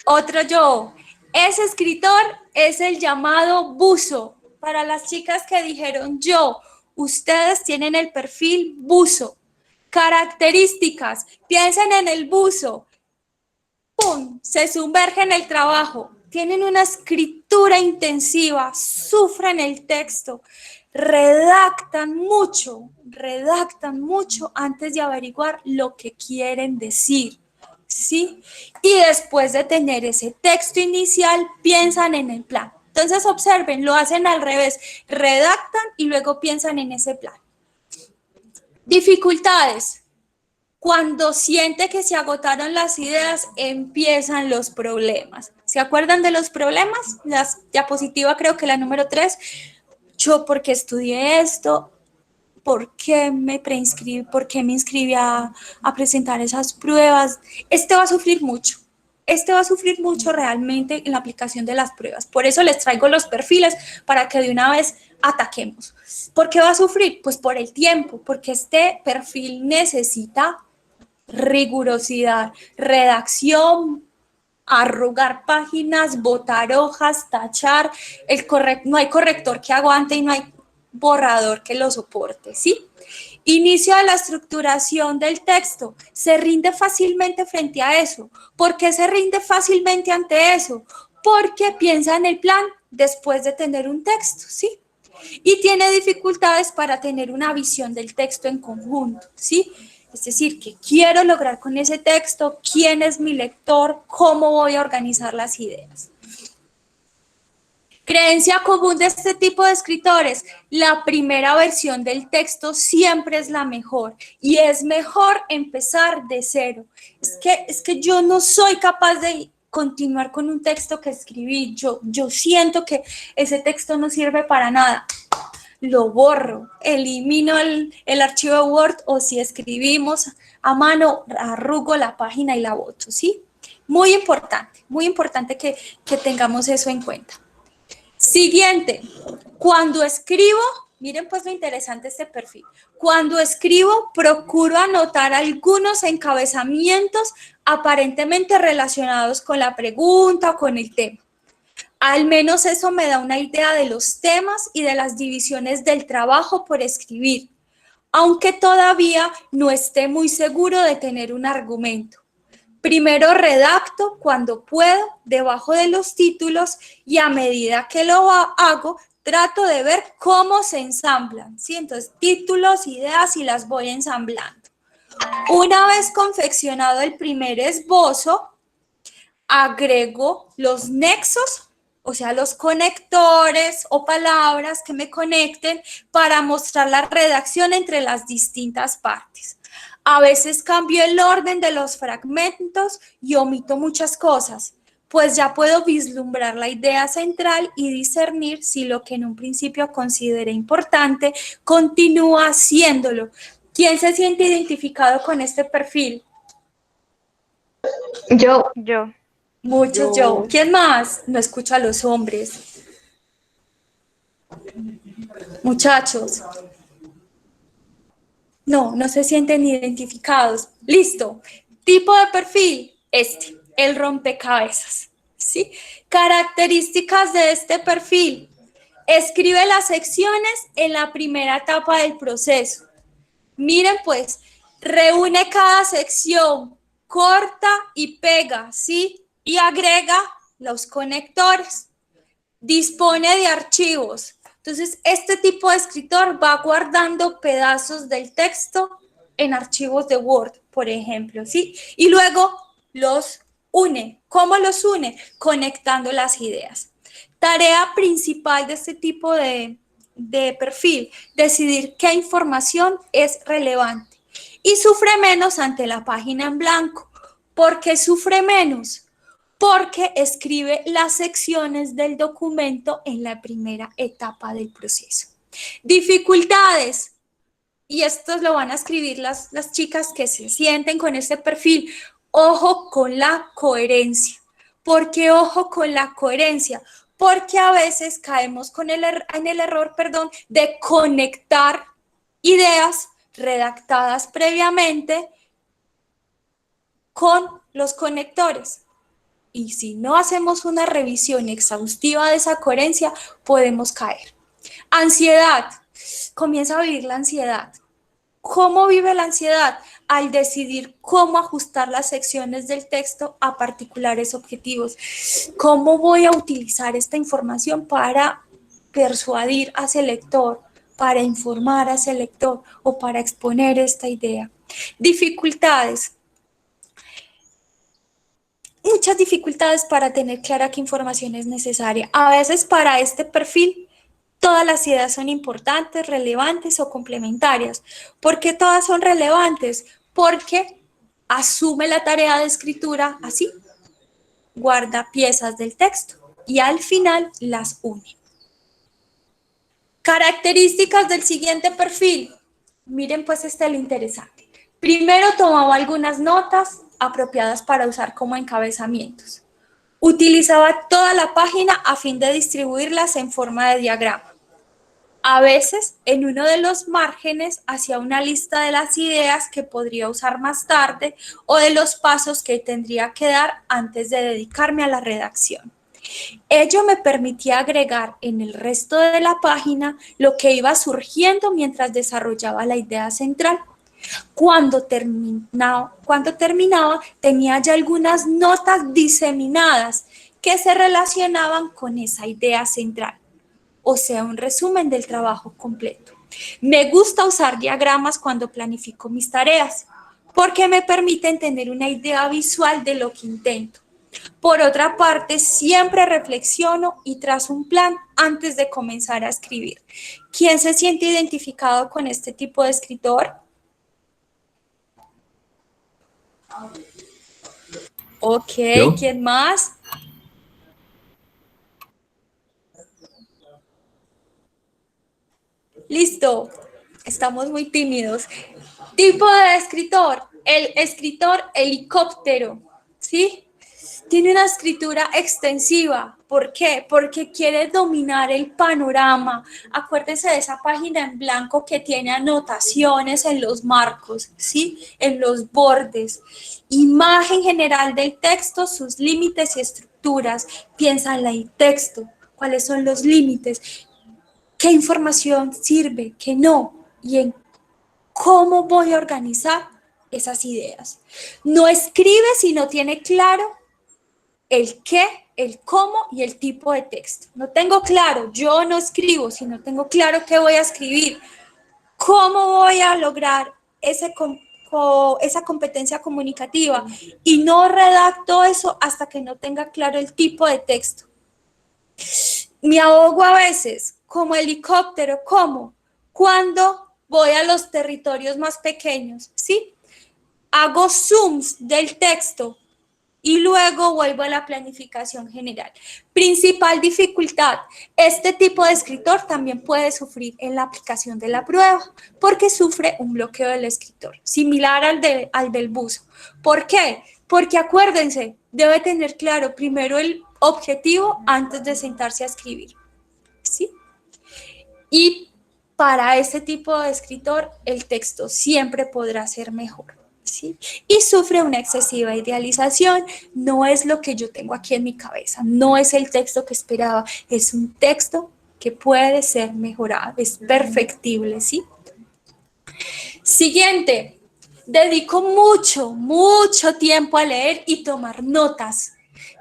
otro yo. Ese escritor es el llamado buzo. Para las chicas que dijeron yo, ustedes tienen el perfil buzo. Características. Piensen en el buzo. ¡Pum! Se sumerge en el trabajo. Tienen una escritura intensiva, sufren el texto, redactan mucho antes de averiguar lo que quieren decir, ¿sí? Y después de tener ese texto inicial, piensan en el plan. Entonces, observen, lo hacen al revés, redactan y luego piensan en ese plan. Dificultades. Cuando siente que se agotaron las ideas, empiezan los problemas. ¿Se acuerdan de los problemas? La diapositiva, creo que la número 3. Yo, ¿por qué estudié esto? ¿Por qué me preinscribí? ¿Por qué me inscribí a presentar esas pruebas? Este va a sufrir mucho. Este va a sufrir mucho realmente en la aplicación de las pruebas. Por eso les traigo los perfiles para que de una vez ataquemos. ¿Por qué va a sufrir? Pues por el tiempo, porque este perfil necesita rigurosidad, redacción, arrugar páginas, botar hojas, tachar, no hay corrector que aguante y no hay borrador que lo soporte, ¿sí? Inicio de la estructuración del texto. Se rinde fácilmente frente a eso. ¿Por qué se rinde fácilmente ante eso? Porque piensa en el plan después de tener un texto, ¿sí? Y tiene dificultades para tener una visión del texto en conjunto, ¿sí? Es decir, ¿qué quiero lograr con ese texto? ¿Quién es mi lector? ¿Cómo voy a organizar las ideas? Creencia común de este tipo de escritores: la primera versión del texto siempre es la mejor y es mejor empezar de cero. Es que yo no soy capaz de continuar con un texto que escribí. Yo siento que ese texto no sirve para nada. Lo borro, elimino el archivo de Word, o si escribimos a mano, arrugo la página y la boto, ¿sí? Muy importante que tengamos eso en cuenta. Siguiente, cuando escribo, miren pues lo interesante de este perfil. Cuando escribo, procuro anotar algunos encabezamientos aparentemente relacionados con la pregunta o con el tema. Al menos eso me da una idea de los temas y de las divisiones del trabajo por escribir, aunque todavía no esté muy seguro de tener un argumento. Primero redacto cuando puedo debajo de los títulos y a medida que lo hago trato de ver cómo se ensamblan, ¿sí? Entonces títulos, ideas y las voy ensamblando. Una vez confeccionado el primer esbozo, agrego los nexos, o sea, los conectores o palabras que me conecten para mostrar la redacción entre las distintas partes. A veces cambio el orden de los fragmentos y omito muchas cosas, pues ya puedo vislumbrar la idea central y discernir si lo que en un principio consideré importante continúa haciéndolo. ¿Quién se siente identificado con este perfil?
Yo.
Muchos yo. ¿Quién más? No escucho a los hombres. Muchachos. No se sienten identificados. Listo. Tipo de perfil, el rompecabezas, ¿sí? Características de este perfil: escribe las secciones en la primera etapa del proceso. Miren pues, reúne cada sección, corta y pega, ¿sí? Y agrega los conectores. Dispone de archivos. Entonces, este tipo de escritor va guardando pedazos del texto en archivos de Word, por ejemplo, ¿sí? Y luego los une. ¿Cómo los une? Conectando las ideas. Tarea principal de este tipo de perfil, decidir qué información es relevante. Y sufre menos ante la página en blanco. ¿Por qué sufre menos? Porque escribe las secciones del documento en la primera etapa del proceso. Dificultades. Y esto lo van a escribir las chicas que se sienten con este perfil. Ojo con la coherencia. ¿Por qué ojo con la coherencia? Porque a veces caemos en el error de conectar ideas redactadas previamente con los conectores. Y si no hacemos una revisión exhaustiva de esa coherencia, podemos caer. Ansiedad. Comienza a vivir la ansiedad. ¿Cómo vive la ansiedad? Al decidir cómo ajustar las secciones del texto a particulares objetivos. ¿Cómo voy a utilizar esta información para persuadir a ese lector, para informar a ese lector o para exponer esta idea? Dificultades. Muchas dificultades para tener clara qué información es necesaria. A veces para este perfil todas las ideas son importantes, relevantes o complementarias. ¿Por qué todas son relevantes? Porque asume la tarea de escritura así, guarda piezas del texto y al final las une. Características del siguiente perfil. Miren pues lo interesante. Primero tomaba algunas notas apropiadas para usar como encabezamientos. Utilizaba toda la página a fin de distribuirlas en forma de diagrama. A veces, en uno de los márgenes, hacía una lista de las ideas que podría usar más tarde o de los pasos que tendría que dar antes de dedicarme a la redacción. Ello me permitía agregar en el resto de la página lo que iba surgiendo mientras desarrollaba la idea central. Cuando terminaba, tenía ya algunas notas diseminadas que se relacionaban con esa idea central, o sea, un resumen del trabajo completo. Me gusta usar diagramas cuando planifico mis tareas, porque me permiten tener una idea visual de lo que intento. Por otra parte, siempre reflexiono y trazo un plan antes de comenzar a escribir. ¿Quién se siente identificado con este tipo de escritor? Ok,
¿Yo?
¿quién más? Listo, estamos muy tímidos. Tipo de escritor, el escritor helicóptero, ¿sí? Tiene una escritura extensiva. ¿Por qué? Porque quiere dominar el panorama. Acuérdense de esa página en blanco que tiene anotaciones en los marcos, ¿sí? En los bordes. Imagen general del texto, sus límites y estructuras. Piensa en el texto, cuáles son los límites, qué información sirve, qué no, y en cómo voy a organizar esas ideas. No escribe si no tiene claro el qué, el cómo y el tipo de texto. No tengo claro, yo no escribo si no tengo claro qué voy a escribir, cómo voy a lograr esa competencia comunicativa, y no redacto eso hasta que no tenga claro el tipo de texto. Me ahogo a veces como helicóptero, ¿cómo? Cuando voy a los territorios más pequeños, ¿sí? Hago zooms del texto y luego vuelvo a la planificación general. Principal dificultad, este tipo de escritor también puede sufrir en la aplicación de la prueba porque sufre un bloqueo del escritor, similar al del buzo. ¿Por qué? Porque acuérdense, debe tener claro primero el objetivo antes de sentarse a escribir, ¿sí? Y para este tipo de escritor, el texto siempre podrá ser mejor, ¿sí? Y sufre una excesiva idealización. No es lo que yo tengo aquí en mi cabeza, no es el texto que esperaba, es un texto que puede ser mejorado, es perfectible, ¿sí? Siguiente, dedico mucho tiempo a leer y tomar notas.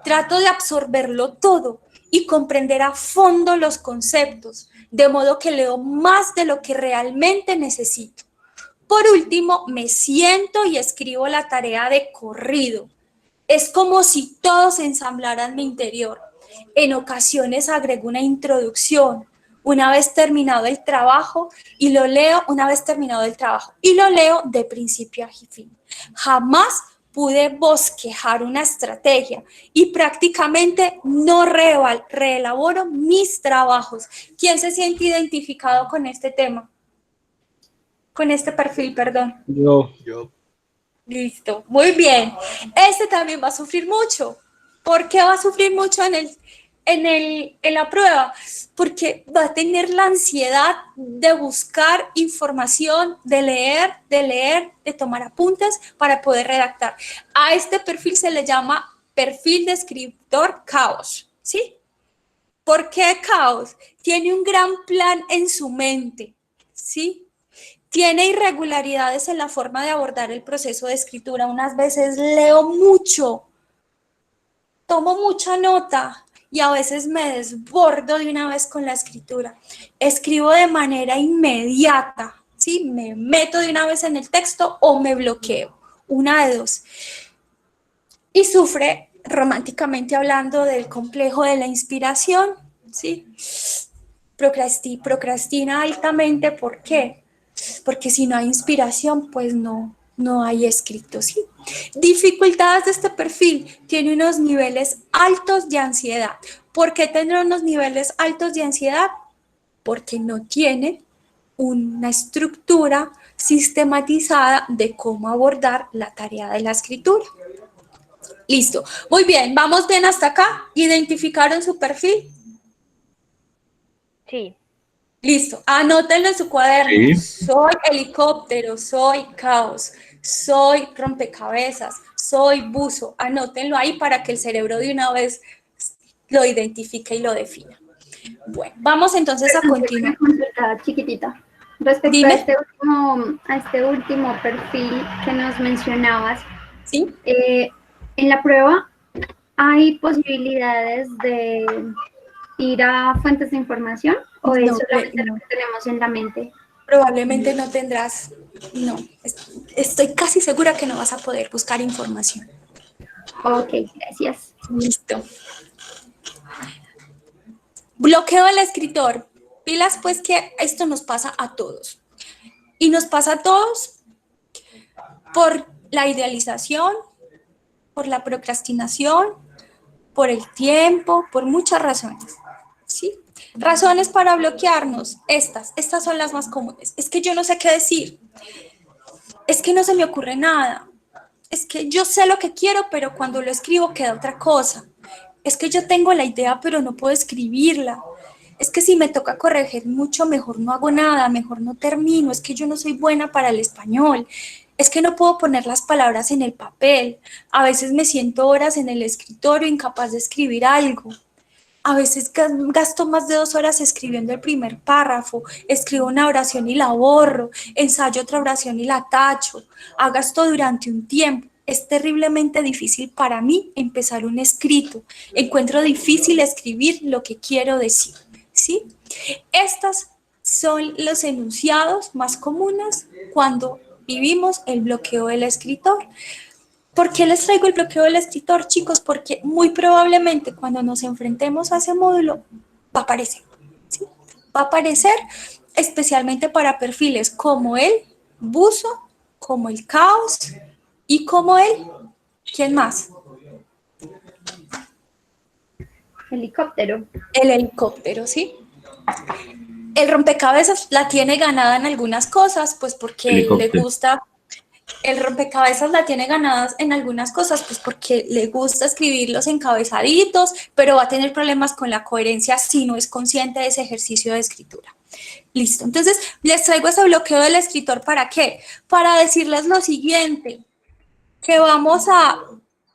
Trato de absorberlo todo y comprender a fondo los conceptos, de modo que leo más de lo que realmente necesito. Por último, me siento y escribo la tarea de corrido. Es como si todo se ensamblara en mi interior. En ocasiones agrego una introducción, una vez terminado el trabajo, y lo leo de principio a fin. Jamás pude bosquejar una estrategia y prácticamente no reelaboro mis trabajos. ¿Quién se siente identificado con este tema? Con este perfil, perdón.
Yo.
Listo, muy bien. Este también va a sufrir mucho. ¿Por qué va a sufrir mucho en la prueba? Porque va a tener la ansiedad de buscar información, de leer, de tomar apuntes para poder redactar. A este perfil se le llama perfil de escritor caos, ¿sí? ¿Por qué caos? Tiene un gran plan en su mente, ¿sí? Tiene irregularidades en la forma de abordar el proceso de escritura. Unas veces leo mucho, tomo mucha nota y a veces me desbordo de una vez con la escritura. Escribo de manera inmediata, ¿sí? Me meto de una vez en el texto o me bloqueo, una de dos. Y sufre, románticamente hablando, del complejo de la inspiración, ¿sí? Procrastina altamente, ¿por qué? Porque si no hay inspiración, pues no hay escrito, ¿sí? Dificultades de este perfil, tiene unos niveles altos de ansiedad. ¿Por qué tendrá unos niveles altos de ansiedad? Porque no tiene una estructura sistematizada de cómo abordar la tarea de la escritura. Listo, muy bien, ¿vamos bien hasta acá? ¿Identificaron su perfil?
Sí.
Listo, anótenlo en su cuaderno.
Sí.
Soy helicóptero, soy caos, soy rompecabezas, soy buzo. Anótenlo ahí para que el cerebro de una vez lo identifique y lo defina. Bueno, vamos entonces a continuar.
Una consulta chiquitita. Respecto
Dime.
a este último perfil que nos mencionabas,
¿sí?
En la prueba hay posibilidades de ir a fuentes de información o es solamente lo que tenemos en la mente.
Probablemente no tendrás, no, estoy casi segura que no vas a poder buscar información.
Ok, gracias.
Listo. Bloqueo del escritor. Pilas, pues que esto nos pasa a todos. Y nos pasa a todos por la idealización, por la procrastinación, por el tiempo, por muchas razones, ¿sí? Razones para bloquearnos, estas son las más comunes. Es que yo no sé qué decir, es que no se me ocurre nada, es que yo sé lo que quiero, pero cuando lo escribo queda otra cosa. Es que yo tengo la idea, pero no puedo escribirla. Es que si me toca corregir mucho, mejor no hago nada, mejor no termino. Es que yo no soy buena para el español. Es que no puedo poner las palabras en el papel. A veces me siento horas en el escritorio incapaz de escribir algo. A veces gasto más de 2 horas escribiendo el primer párrafo, escribo una oración y la borro, ensayo otra oración y la tacho, hago esto durante un tiempo. Es terriblemente difícil para mí empezar un escrito. Encuentro difícil escribir lo que quiero decir, ¿sí? Estos son los enunciados más comunes cuando vivimos el bloqueo del escritor. ¿Por qué les traigo el bloqueo del escritor, chicos? Porque muy probablemente cuando nos enfrentemos a ese módulo va a aparecer, ¿sí? Va a aparecer especialmente para perfiles como el buzo, como el caos y como el, ¿quién más?
Helicóptero.
El helicóptero, ¿sí? El rompecabezas la tiene ganada en algunas cosas, pues porque le gusta. El rompecabezas la tiene ganadas en algunas cosas, pues porque le gusta escribir los encabezaditos, pero va a tener problemas con la coherencia si no es consciente de ese ejercicio de escritura. Listo, entonces les traigo ese bloqueo del escritor, ¿para qué? Para decirles lo siguiente, que vamos a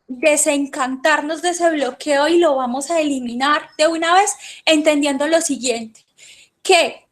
desencantarnos de ese bloqueo y lo vamos a eliminar de una vez, entendiendo lo siguiente, que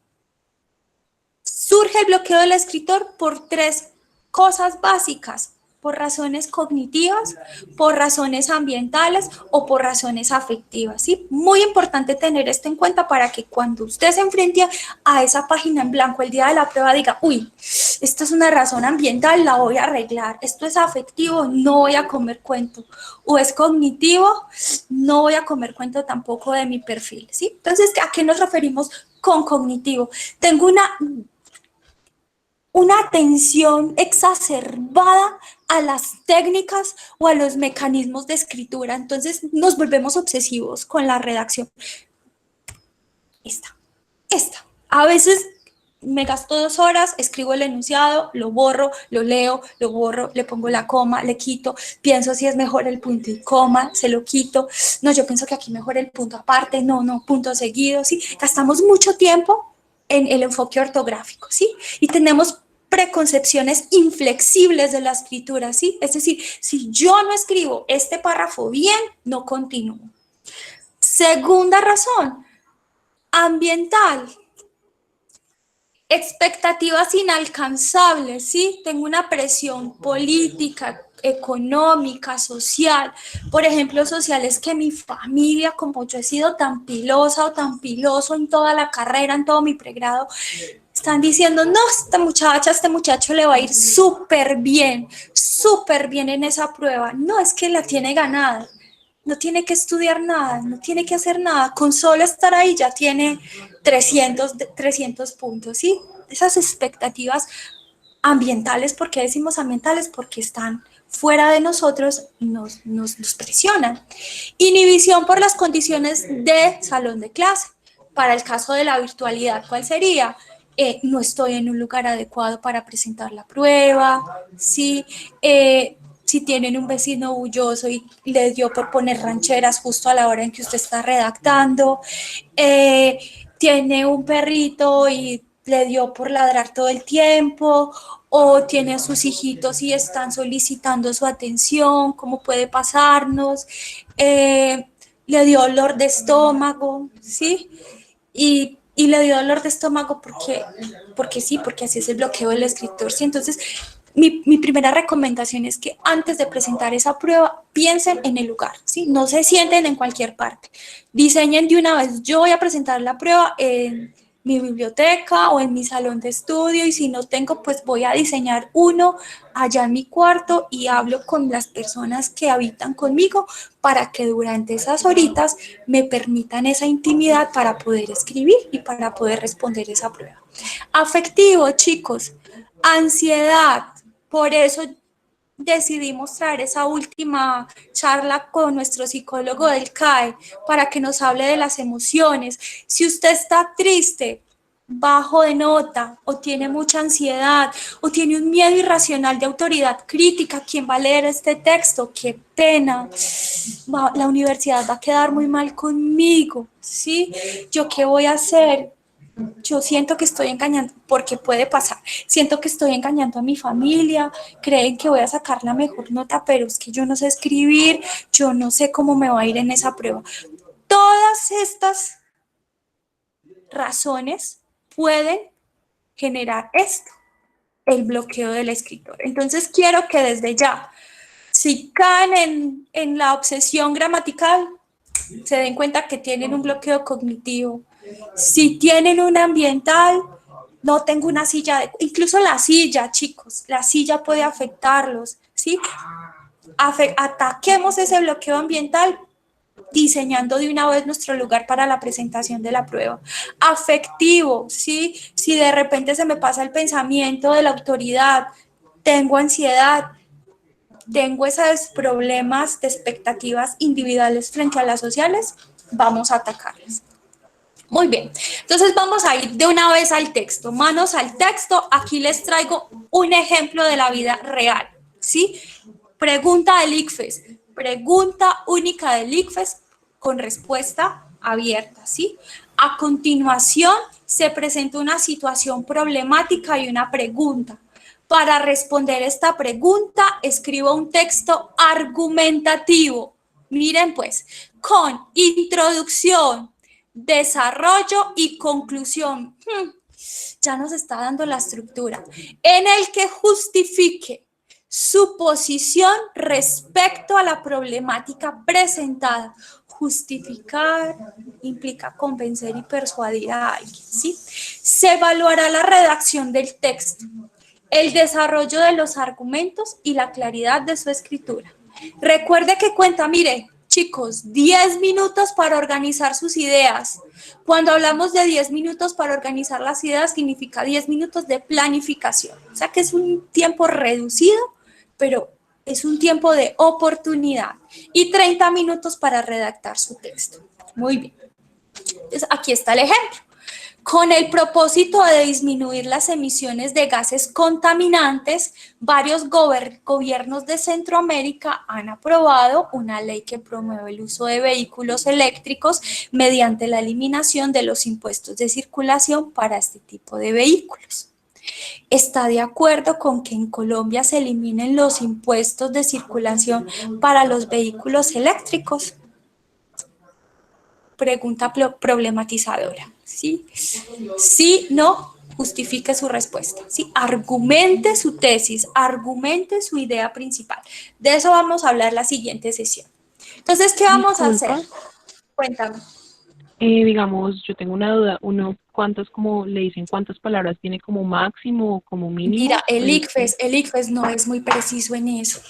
surge el bloqueo del escritor por 3 cosas básicas. por razones cognitivas, por razones ambientales o por razones afectivas, ¿sí? Muy importante tener esto en cuenta para que cuando usted se enfrente a esa página en blanco el día de la prueba diga, uy, esto es una razón ambiental, la voy a arreglar, esto es afectivo, no voy a comer cuento, o es cognitivo, no voy a comer cuento tampoco de mi perfil, ¿sí? Entonces, ¿a qué nos referimos con cognitivo? Tengo una atención exacerbada a las técnicas o a los mecanismos de escritura, entonces nos volvemos obsesivos con la redacción. Esta. A veces me gasto 2 horas, escribo el enunciado, lo borro, lo leo, lo borro, le pongo la coma, le quito, pienso si es mejor el punto y coma, se lo quito. No, yo pienso que aquí mejor el punto aparte, no, punto seguido, ¿sí? Gastamos mucho tiempo en el enfoque ortográfico, ¿sí? Y tenemos preconcepciones inflexibles de la escritura, ¿sí? Es decir, si yo no escribo este párrafo bien, no continúo. Segunda razón, ambiental. Expectativas inalcanzables, ¿sí? Tengo una presión política, económica, social. Por ejemplo, social es que mi familia, como yo he sido tan pilosa o tan piloso en toda la carrera, en todo mi pregrado, están diciendo, no, esta muchacha, este muchacho le va a ir súper bien en esa prueba. No, es que la tiene ganada. No tiene que estudiar nada, no tiene que hacer nada. Con solo estar ahí ya tiene 300 puntos, ¿sí? Esas expectativas ambientales, ¿por qué decimos ambientales? Porque están fuera de nosotros, nos presionan. Inhibición por las condiciones de salón de clase. Para el caso de la virtualidad, ¿cuál sería? No estoy en un lugar adecuado para presentar la prueba, ¿sí? Si tienen un vecino bulloso y le dio por poner rancheras justo a la hora en que usted está redactando, tiene un perrito y le dio por ladrar todo el tiempo, o tiene a sus hijitos y están solicitando su atención, ¿cómo puede pasarnos? Le dio dolor de estómago, ¿sí? Y le dio dolor de estómago porque sí, porque así es el bloqueo del escritor, ¿sí? Entonces, mi primera recomendación es que antes de presentar esa prueba, piensen en el lugar, ¿sí? No se sienten en cualquier parte. Diseñen de una vez, yo voy a presentar la prueba en mi biblioteca o en mi salón de estudio, y si no tengo, pues voy a diseñar uno allá en mi cuarto y hablo con las personas que habitan conmigo para que durante esas horitas me permitan esa intimidad para poder escribir y para poder responder esa prueba. Afectivo, chicos, ansiedad. Por eso decidimos traer esa última charla con nuestro psicólogo del CAE para que nos hable de las emociones. Si usted está triste, bajo de nota, o tiene mucha ansiedad, o tiene un miedo irracional de autoridad crítica, ¿quién va a leer este texto? ¡Qué pena! La universidad va a quedar muy mal conmigo, ¿sí? ¿Yo qué voy a hacer? Yo siento que estoy engañando, porque puede pasar, siento que estoy engañando a mi familia, creen que voy a sacar la mejor nota, pero es que yo no sé escribir, yo no sé cómo me va a ir en esa prueba. Todas estas razones pueden generar esto, el bloqueo del escritor. Entonces quiero que desde ya, si caen en la obsesión gramatical, se den cuenta que tienen un bloqueo cognitivo. Si tienen un ambiental, no tengo una silla, incluso la silla, chicos, la silla puede afectarlos, ¿sí? Ataquemos ese bloqueo ambiental diseñando de una vez nuestro lugar para la presentación de la prueba. Afectivo, ¿sí? Si de repente se me pasa el pensamiento de la autoridad, tengo ansiedad, tengo esos problemas de expectativas individuales frente a las sociales, vamos a atacarlas. Muy bien, entonces vamos a ir de una vez al texto, manos al texto. Aquí les traigo un ejemplo de la vida real, ¿sí? Pregunta del ICFES, pregunta única del ICFES con respuesta abierta, ¿sí? A continuación se presenta una situación problemática y una pregunta. Para responder esta pregunta, escribo un texto argumentativo. Miren pues, con introducción, desarrollo y conclusión. Ya nos está dando la estructura. En el que justifique su posición respecto a la problemática presentada. Justificar implica convencer y persuadir a alguien, ¿sí? Se evaluará la redacción del texto, el desarrollo de los argumentos y la claridad de su escritura. Recuerde que cuenta, mire, chicos, 10 minutos para organizar sus ideas. Cuando hablamos de 10 minutos para organizar las ideas, significa 10 minutos de planificación. O sea que es un tiempo reducido, pero es un tiempo de oportunidad. Y 30 minutos para redactar su texto. Muy bien. Entonces, aquí está el ejemplo. Con el propósito de disminuir las emisiones de gases contaminantes, varios gobiernos de Centroamérica han aprobado una ley que promueve el uso de vehículos eléctricos mediante la eliminación de los impuestos de circulación para este tipo de vehículos. ¿Está de acuerdo con que en Colombia se eliminen los impuestos de circulación para los vehículos eléctricos? Pregunta problematizadora, ¿sí? Sí, no, justifique su respuesta, ¿sí? Argumente su tesis, argumente su idea principal. De eso vamos a hablar la siguiente sesión. Entonces, ¿qué vamos a hacer? Cuéntame.
Digamos, yo tengo una duda, ¿cuántas, como le dicen, cuántas palabras tiene como máximo o como mínimo?
Mira, el ICFES no es muy preciso en eso.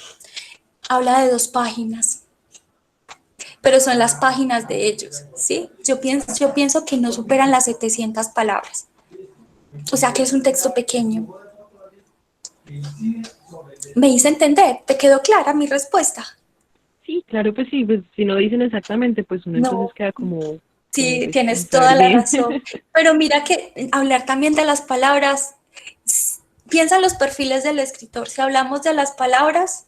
Habla de 2 páginas. Pero son las páginas de ellos, ¿sí? Yo pienso que no superan las 700 palabras. O sea que es un texto pequeño. ¿Me hice entender? ¿Te quedó clara mi respuesta?
Sí, claro, pues sí, pues si no dicen exactamente, pues uno
No.
entonces queda como...
Sí, tienes toda la razón. Pero mira que hablar también de las palabras, piensa en los perfiles del escritor. Si hablamos de las palabras,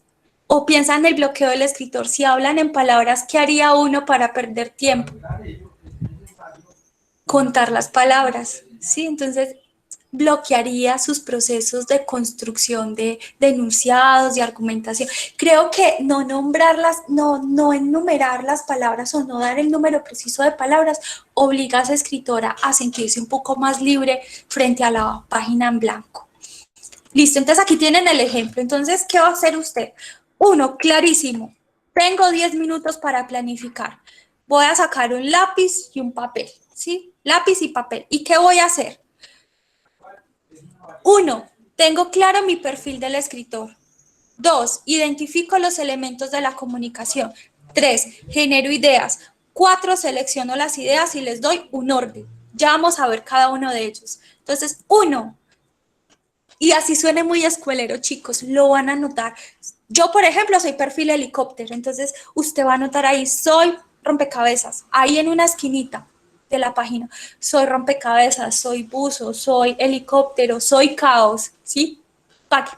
o piensa en el bloqueo del escritor, si hablan en palabras, ¿qué haría uno para perder tiempo? Contar las palabras, ¿sí? Entonces, bloquearía sus procesos de construcción de enunciados, de argumentación. Creo que no nombrarlas, no enumerar las palabras o no dar el número preciso de palabras obliga a esa escritora a sentirse un poco más libre frente a la página en blanco. Listo, entonces aquí tienen el ejemplo. Entonces, ¿qué va a hacer usted? 1, clarísimo. Tengo 10 minutos para planificar. Voy a sacar un lápiz y un papel, ¿sí? Lápiz y papel. ¿Y qué voy a hacer? 1, tengo claro mi perfil del escritor. 2, identifico los elementos de la comunicación. 3, genero ideas. 4, selecciono las ideas y les doy un orden. Ya vamos a ver cada uno de ellos. Entonces, 1, y así suene muy escuelero, chicos, lo van a notar. Yo, por ejemplo, soy perfil helicóptero, entonces usted va a anotar ahí, soy rompecabezas, ahí en una esquinita de la página, soy rompecabezas, soy buzo, soy helicóptero, soy caos, ¿sí?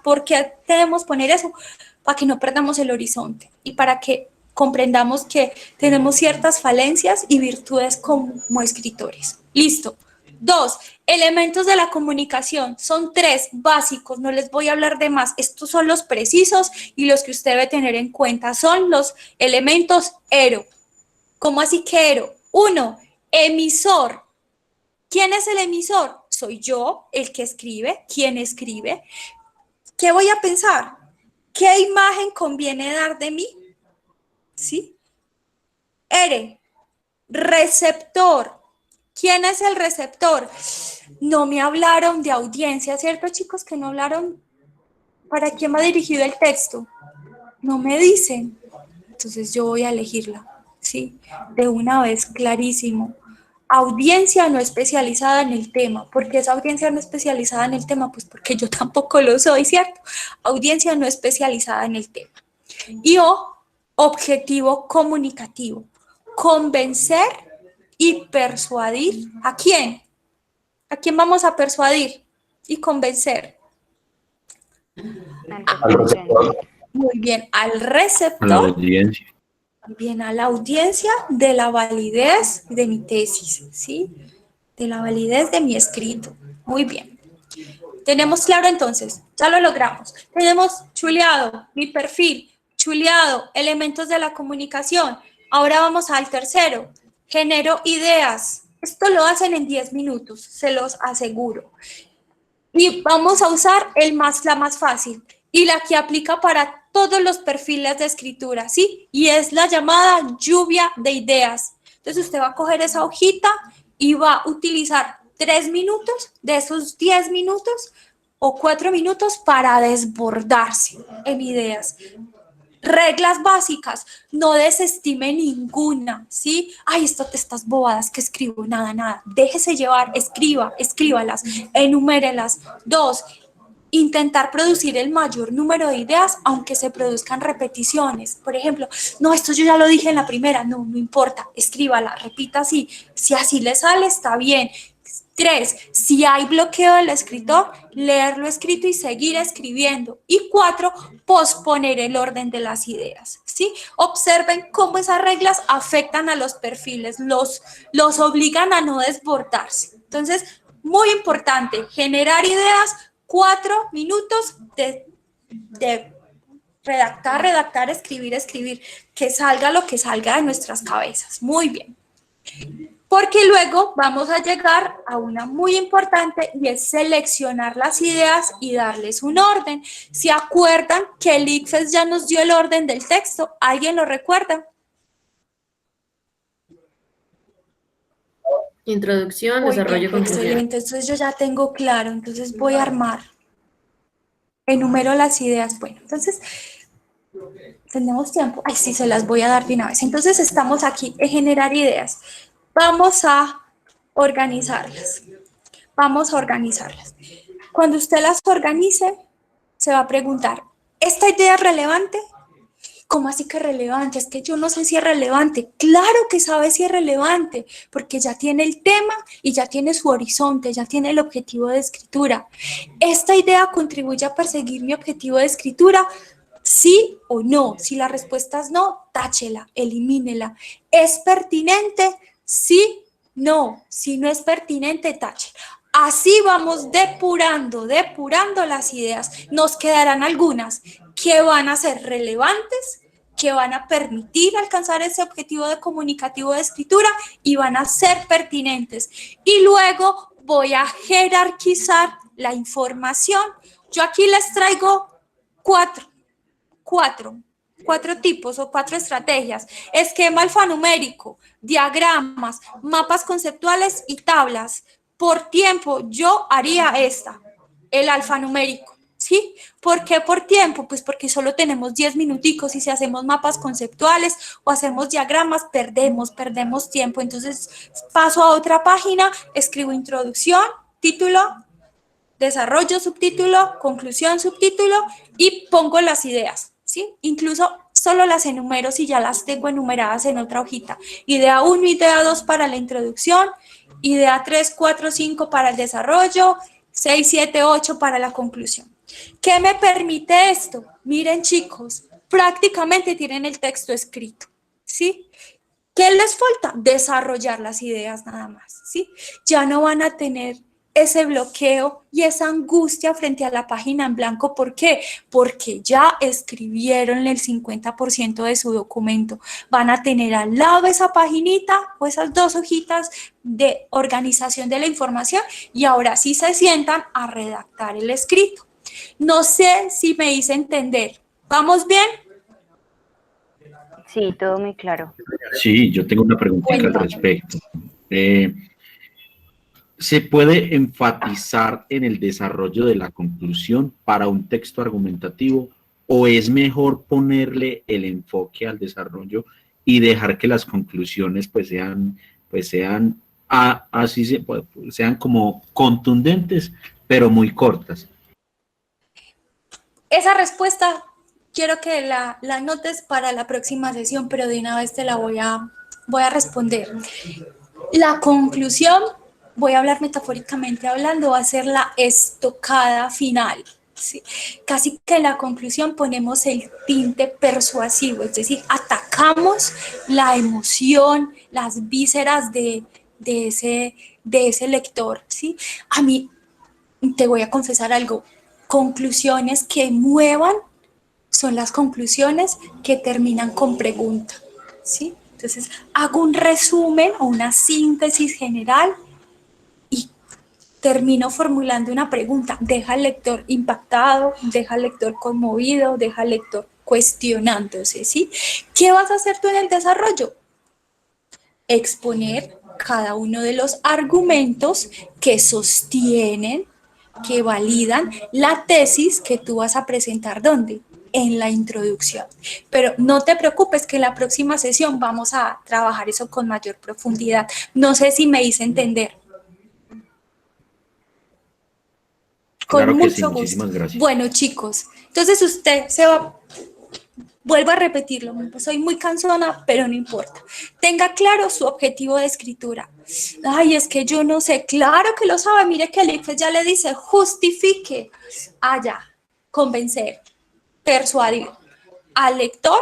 ¿Por qué debemos poner eso? Para que no perdamos el horizonte y para que comprendamos que tenemos ciertas falencias y virtudes como escritores. Listo. 2, elementos de la comunicación. Son 3 básicos, no les voy a hablar de más. Estos son los precisos y los que usted debe tener en cuenta. Son los elementos ERO. ¿Cómo así que ERO? 1, emisor. ¿Quién es el emisor? Soy yo, el que escribe. ¿Quién escribe? ¿Qué voy a pensar? ¿Qué imagen conviene dar de mí? ¿Sí? R, receptor. ¿Quién es el receptor? No me hablaron de audiencia, ¿cierto, chicos? Que no hablaron para quién va dirigido el texto. No me dicen. Entonces yo voy a elegirla, ¿sí? De una vez, clarísimo. Audiencia no especializada en el tema. ¿Por qué es audiencia no especializada en el tema? Pues porque yo tampoco lo soy, ¿cierto? Audiencia no especializada en el tema. Y O, objetivo comunicativo. Convencer y persuadir. ¿A quién? ¿A quién vamos a persuadir y convencer?
Al receptor.
Muy bien, al
A la
receptor.
audiencia.
Bien, a la audiencia de la validez de mi tesis, ¿sí? De la validez de mi escrito. Muy bien. ¿Tenemos claro entonces? Ya lo logramos. Tenemos chuleado mi perfil, chuleado elementos de la comunicación. Ahora vamos al tercero. Genero ideas. Esto lo hacen en 10 minutos, se los aseguro. Y vamos a usar la más fácil. y la que aplica para todos los perfiles de escritura, ¿sí? Y es la llamada lluvia de ideas. Entonces usted va a coger esa hojita y va a utilizar 3 minutos de esos 10 minutos o 4 minutos para desbordarse en ideas. Reglas básicas, no desestime ninguna, ¿sí? Ay, estas bobadas que escribo, nada. Déjese llevar, escríbalas, enumérelas. 2, intentar producir el mayor número de ideas, aunque se produzcan repeticiones. Por ejemplo, no, esto yo ya lo dije en la primera, no importa, escríbala, repita así. Si así le sale, está bien. 3, si hay bloqueo del escritor, leer lo escrito y seguir escribiendo. Y 4, posponer el orden de las ideas, ¿sí? Observen cómo esas reglas afectan a los perfiles, los obligan a no desbordarse. Entonces, muy importante, generar ideas, 4 minutos de redactar, escribir, que salga lo que salga de nuestras cabezas. Muy bien. Porque luego vamos a llegar a una muy importante y es seleccionar las ideas y darles un orden. ¿Se acuerdan que el ICFES ya nos dio el orden del texto? ¿Alguien lo recuerda?
Introducción, desarrollo, conclusión.
Excelente, entonces yo ya tengo claro, entonces voy a armar. Enumero las ideas. Bueno, entonces, ¿tenemos tiempo? Ay, sí, se las voy a dar de una vez. Entonces estamos aquí en generar ideas. Vamos a organizarlas. Cuando usted las organice, se va a preguntar, ¿esta idea es relevante? ¿Cómo así que es relevante? Es que yo no sé si es relevante. Claro que sabe si es relevante, porque ya tiene el tema y ya tiene su horizonte, ya tiene el objetivo de escritura. ¿Esta idea contribuye a perseguir mi objetivo de escritura? ¿Sí o no? Si la respuesta es no, táchela, elimínela. ¿Es pertinente? Sí, no. Si no es pertinente, táchela. Así vamos depurando las ideas. Nos quedarán algunas que van a ser relevantes, que van a permitir alcanzar ese objetivo de comunicativo de escritura y van a ser pertinentes. Y luego voy a jerarquizar la información. Yo aquí les traigo cuatro tipos o 4 estrategias: esquema alfanumérico, diagramas, mapas conceptuales y tablas. Por tiempo, yo haría el alfanumérico, ¿sí? ¿Por qué por tiempo? Pues porque solo tenemos 10 minuticos y si hacemos mapas conceptuales o hacemos diagramas, perdemos tiempo. Entonces, paso a otra página, escribo introducción, título, desarrollo, subtítulo, conclusión, subtítulo y pongo las ideas, ¿sí? Incluso solo las enumero si ya las tengo enumeradas en otra hojita. Idea 1, idea 2 para la introducción, idea 3, 4, 5 para el desarrollo, 6, 7, 8 para la conclusión. ¿Qué me permite esto? Miren, chicos, prácticamente tienen el texto escrito, ¿sí? ¿Qué les falta? Desarrollar las ideas nada más, ¿sí? Ya no van a tener ese bloqueo y esa angustia frente a la página en blanco. ¿Por qué? Porque ya escribieron el 50% de su documento. Van a tener al lado esa paginita o esas 2 hojitas de organización de la información y ahora sí se sientan a redactar el escrito. No sé si me hice entender. ¿Vamos bien?
Sí, todo muy claro.
Sí, yo tengo una preguntita al respecto. ¿Se puede enfatizar en el desarrollo de la conclusión para un texto argumentativo o es mejor ponerle el enfoque al desarrollo y dejar que las conclusiones sean como contundentes pero muy cortas?
Esa respuesta quiero que la anotes para la próxima sesión, pero de una vez te la voy a responder. La conclusión, voy a hablar metafóricamente hablando, va a ser la estocada final, ¿sí? Casi que en la conclusión ponemos el tinte persuasivo, es decir, atacamos la emoción, las vísceras de ese lector, ¿sí? A mí, te voy a confesar algo, conclusiones que muevan son las conclusiones que terminan con pregunta, ¿sí? Entonces, hago un resumen o una síntesis general y termino formulando una pregunta, deja al lector impactado, deja al lector conmovido, deja al lector cuestionándose, ¿sí? ¿Qué vas a hacer tú en el desarrollo? Exponer cada uno de los argumentos que sostienen, que validan la tesis que tú vas a presentar, ¿dónde? En la introducción. Pero no te preocupes que en la próxima sesión vamos a trabajar eso con mayor profundidad. No sé si me hice entender. Con
Claro que
mucho
sí,
gusto.
muchísimas gracias.
Bueno, chicos, entonces usted se va, vuelvo a repetirlo, soy muy cansona, pero no importa. Tenga claro su objetivo de escritura. Ay, es que yo no sé, claro que lo sabe, mire que el ICFES ya le dice, justifique, ya, convencer, persuadir al lector,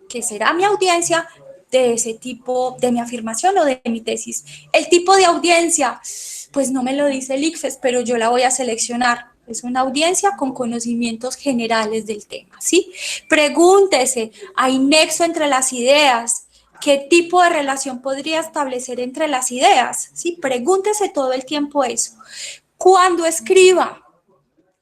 que será mi audiencia, de ese tipo, de mi afirmación o de mi tesis. El tipo de audiencia, pues no me lo dice el ICFES, pero yo la voy a seleccionar. Es una audiencia con conocimientos generales del tema, ¿sí? Pregúntese, ¿hay nexo entre las ideas? ¿Qué tipo de relación podría establecer entre las ideas? ¿Sí? Pregúntese todo el tiempo eso. Cuando escriba,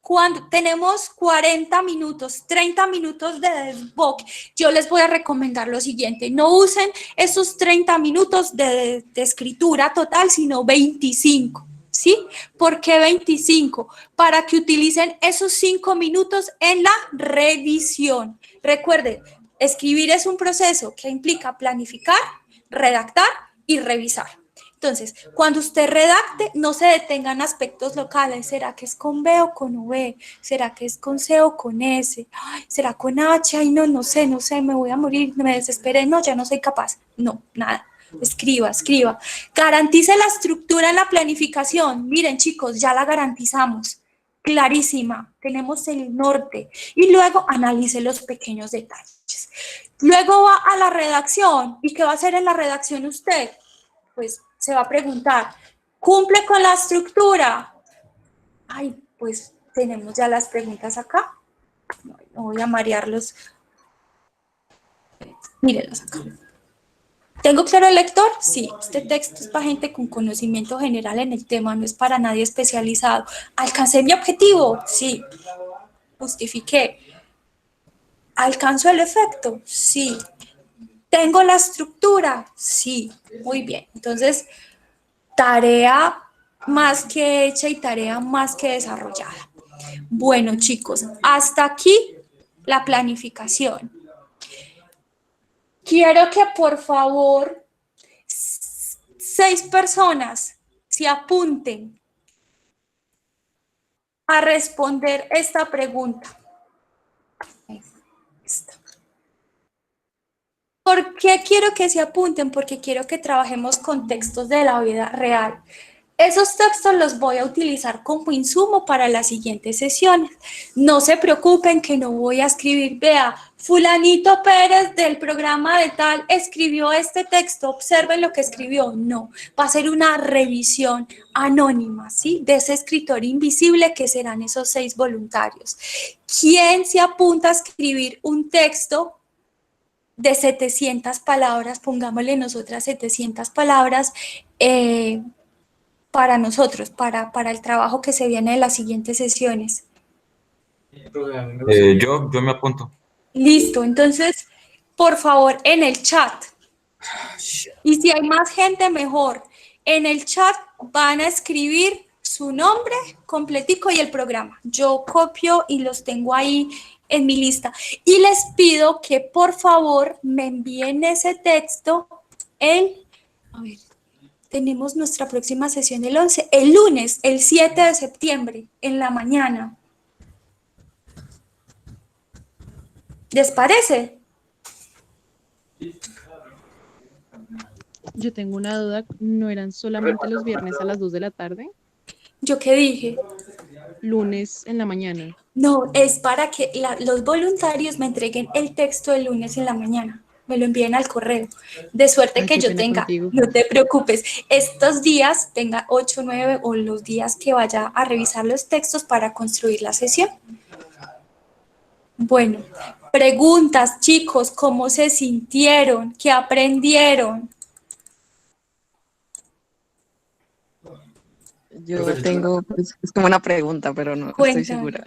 cuando tenemos 40 minutos, 30 minutos de desboque, yo les voy a recomendar lo siguiente, no usen esos 30 minutos de escritura total, sino 25, ¿sí? ¿Por qué 25? Para que utilicen esos 5 minutos en la revisión. Recuerden, escribir es un proceso que implica planificar, redactar y revisar. Entonces, cuando usted redacte, no se detenga en aspectos locales. ¿Será que es con B o con V? ¿Será que es con C o con S? Ay, ¿será con H? Ay, no sé, me voy a morir, me desesperé, no, ya no soy capaz. No, nada. Escriba. Garantice la estructura en la planificación. Miren, chicos, ya la garantizamos. Clarísima. Tenemos el norte. Y luego analice los pequeños detalles. Luego va a la redacción. ¿Y qué va a hacer en la redacción usted? Pues se va a preguntar, ¿cumple con la estructura? Ay, pues tenemos ya las preguntas acá. No voy a marearlos. Mírenlos acá. ¿Tengo claro el lector? Sí. Este texto es para gente con conocimiento general en el tema, no es para nadie especializado. ¿Alcancé mi objetivo? Sí. Justifiqué. ¿Alcanzo el efecto? Sí. ¿Tengo la estructura? Sí. Muy bien. Entonces, tarea más que hecha y tarea más que desarrollada. Bueno, chicos, hasta aquí la planificación. Quiero que por favor 6 personas se apunten a responder esta pregunta. ¿Por qué quiero que se apunten? Porque quiero que trabajemos con textos de la vida real. Esos textos los voy a utilizar como insumo para las siguientes sesiones. No se preocupen que no voy a escribir, vea, fulanito Pérez del programa de tal escribió este texto, observen lo que escribió. No, va a ser una revisión anónima, ¿sí? De ese escritor invisible que serán esos 6 voluntarios. ¿Quién se apunta a escribir un texto de 700 palabras, pongámosle nosotras 700 palabras, para nosotros, para el trabajo que se viene de las siguientes sesiones?
Yo me apunto.
Listo, entonces, por favor, en el chat, y si hay más gente, mejor, en el chat van a escribir su nombre completico y el programa. Yo copio y los tengo ahí en mi lista. Y les pido que por favor me envíen ese texto a ver, tenemos nuestra próxima sesión el 11, el lunes, el 7 de septiembre, en la mañana. ¿Les parece?
Yo tengo una duda, ¿no eran solamente los viernes a las 2 de la tarde?
¿Yo qué dije?
Lunes en la mañana.
No, es para que los voluntarios me entreguen el texto el lunes en la mañana. Me lo envíen al correo. De suerte que yo tenga, no te preocupes, estos días tenga 8, 9 o los días que vaya a revisar los textos para construir la sesión. Bueno, preguntas, chicos, ¿cómo se sintieron? ¿Qué aprendieron?
Yo tengo, pues, es como una pregunta, pero no estoy
Cuéntame.
segura.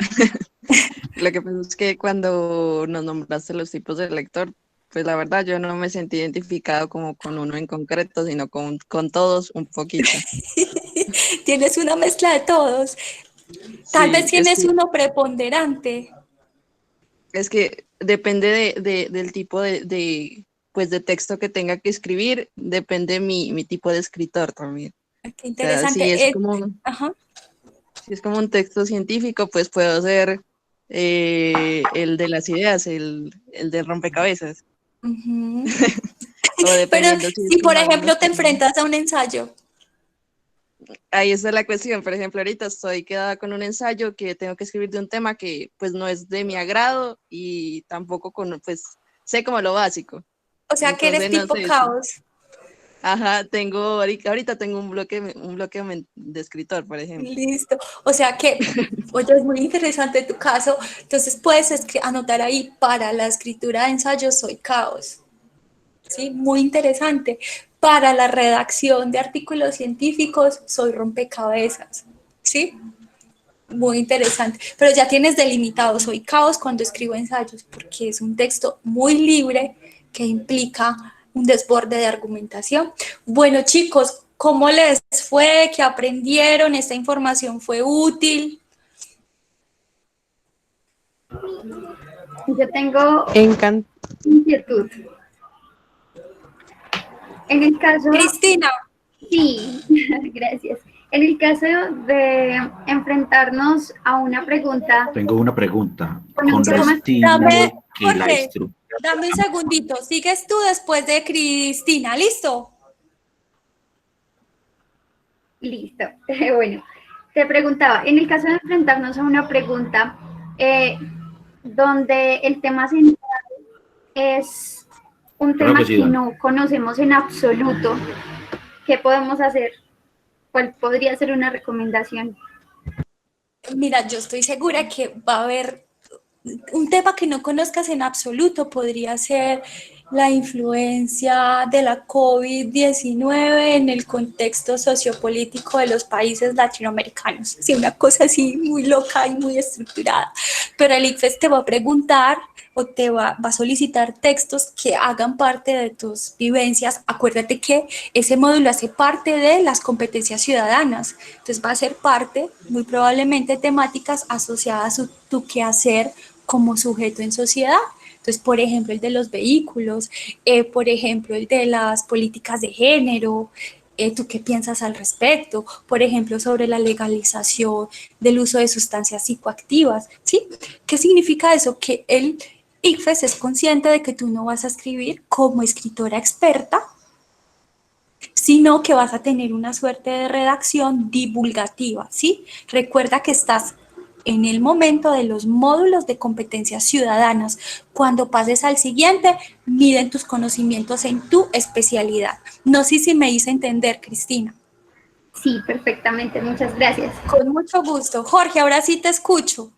Lo que pasa es que cuando nos nombraste los tipos de lector, pues la verdad yo no me sentí identificado como con uno en concreto, sino con todos un poquito.
Tienes una mezcla de todos. Tal
Sí,
vez tienes uno preponderante.
es que depende del tipo pues de texto que tenga que escribir, depende mi tipo de escritor también.
Qué
O sea, si
interesante.
es
Ajá.
si es como un texto científico, pues puedo ser el de las ideas, el de rompecabezas.
Ujú.
O
Pero
dependiendo si es
si, por
como algo
ejemplo, te
más.
enfrentas a un ensayo,
Ahí está la cuestión. Por ejemplo, ahorita estoy quedada con un ensayo que tengo que escribir de un tema que pues no es de mi agrado y tampoco pues sé como lo básico.
o sea que eres
Entonces no
tipo
sé si.
caos.
Ajá, ahorita tengo un bloque de escritor, por ejemplo.
Listo. O sea que, oye, es muy interesante tu caso. Entonces puedes anotar ahí, para la escritura de ensayos soy caos. ¿Sí? Muy interesante. Para la redacción de artículos científicos soy rompecabezas. ¿Sí? Muy interesante. Pero ya tienes delimitado, soy caos cuando escribo ensayos, porque es un texto muy libre que implica un desborde de argumentación. Bueno, chicos, ¿cómo les fue? ¿Qué aprendieron? ¿Esta información fue útil?
Yo tengo
Encantado.
inquietud. En el caso,
Cristina,
sí, gracias. En el caso de enfrentarnos a una pregunta
Tengo una pregunta.
con un
Con
tema,
dame,
respecto que la
Jorge,
estructura...
dame un segundito. Sigues tú después de Cristina, ¿listo?
listo. Bueno, te preguntaba, en el caso de enfrentarnos a una pregunta donde el tema central es un
Creo que
tema
sí,
que
Dani.
no conocemos en absoluto, ¿qué podemos hacer? ¿Cuál podría ser una recomendación?
Mira, yo estoy segura que va a haber un tema que no conozcas en absoluto. Podría ser la influencia de la COVID-19 en el contexto sociopolítico de los países latinoamericanos. Sí, una cosa así muy loca y muy estructurada. Pero el ICFES te va a preguntar o te va a solicitar textos que hagan parte de tus vivencias. Acuérdate que ese módulo hace parte de las competencias ciudadanas. Entonces va a ser parte, muy probablemente, temáticas asociadas a tu quehacer como sujeto en sociedad. Entonces, por ejemplo, el de los vehículos, por ejemplo, el de las políticas de género. ¿Tú qué piensas al respecto? Por ejemplo, sobre la legalización del uso de sustancias psicoactivas, ¿sí? ¿Qué significa eso? Que el ICFES es consciente de que tú no vas a escribir como escritora experta, sino que vas a tener una suerte de redacción divulgativa, ¿sí? Recuerda que estás en el momento de los módulos de competencias ciudadanas. Cuando pases al siguiente, miden tus conocimientos en tu especialidad. No sé si me hice entender, Cristina.
Sí, perfectamente, muchas gracias.
Con mucho gusto. Jorge, ahora sí te escucho.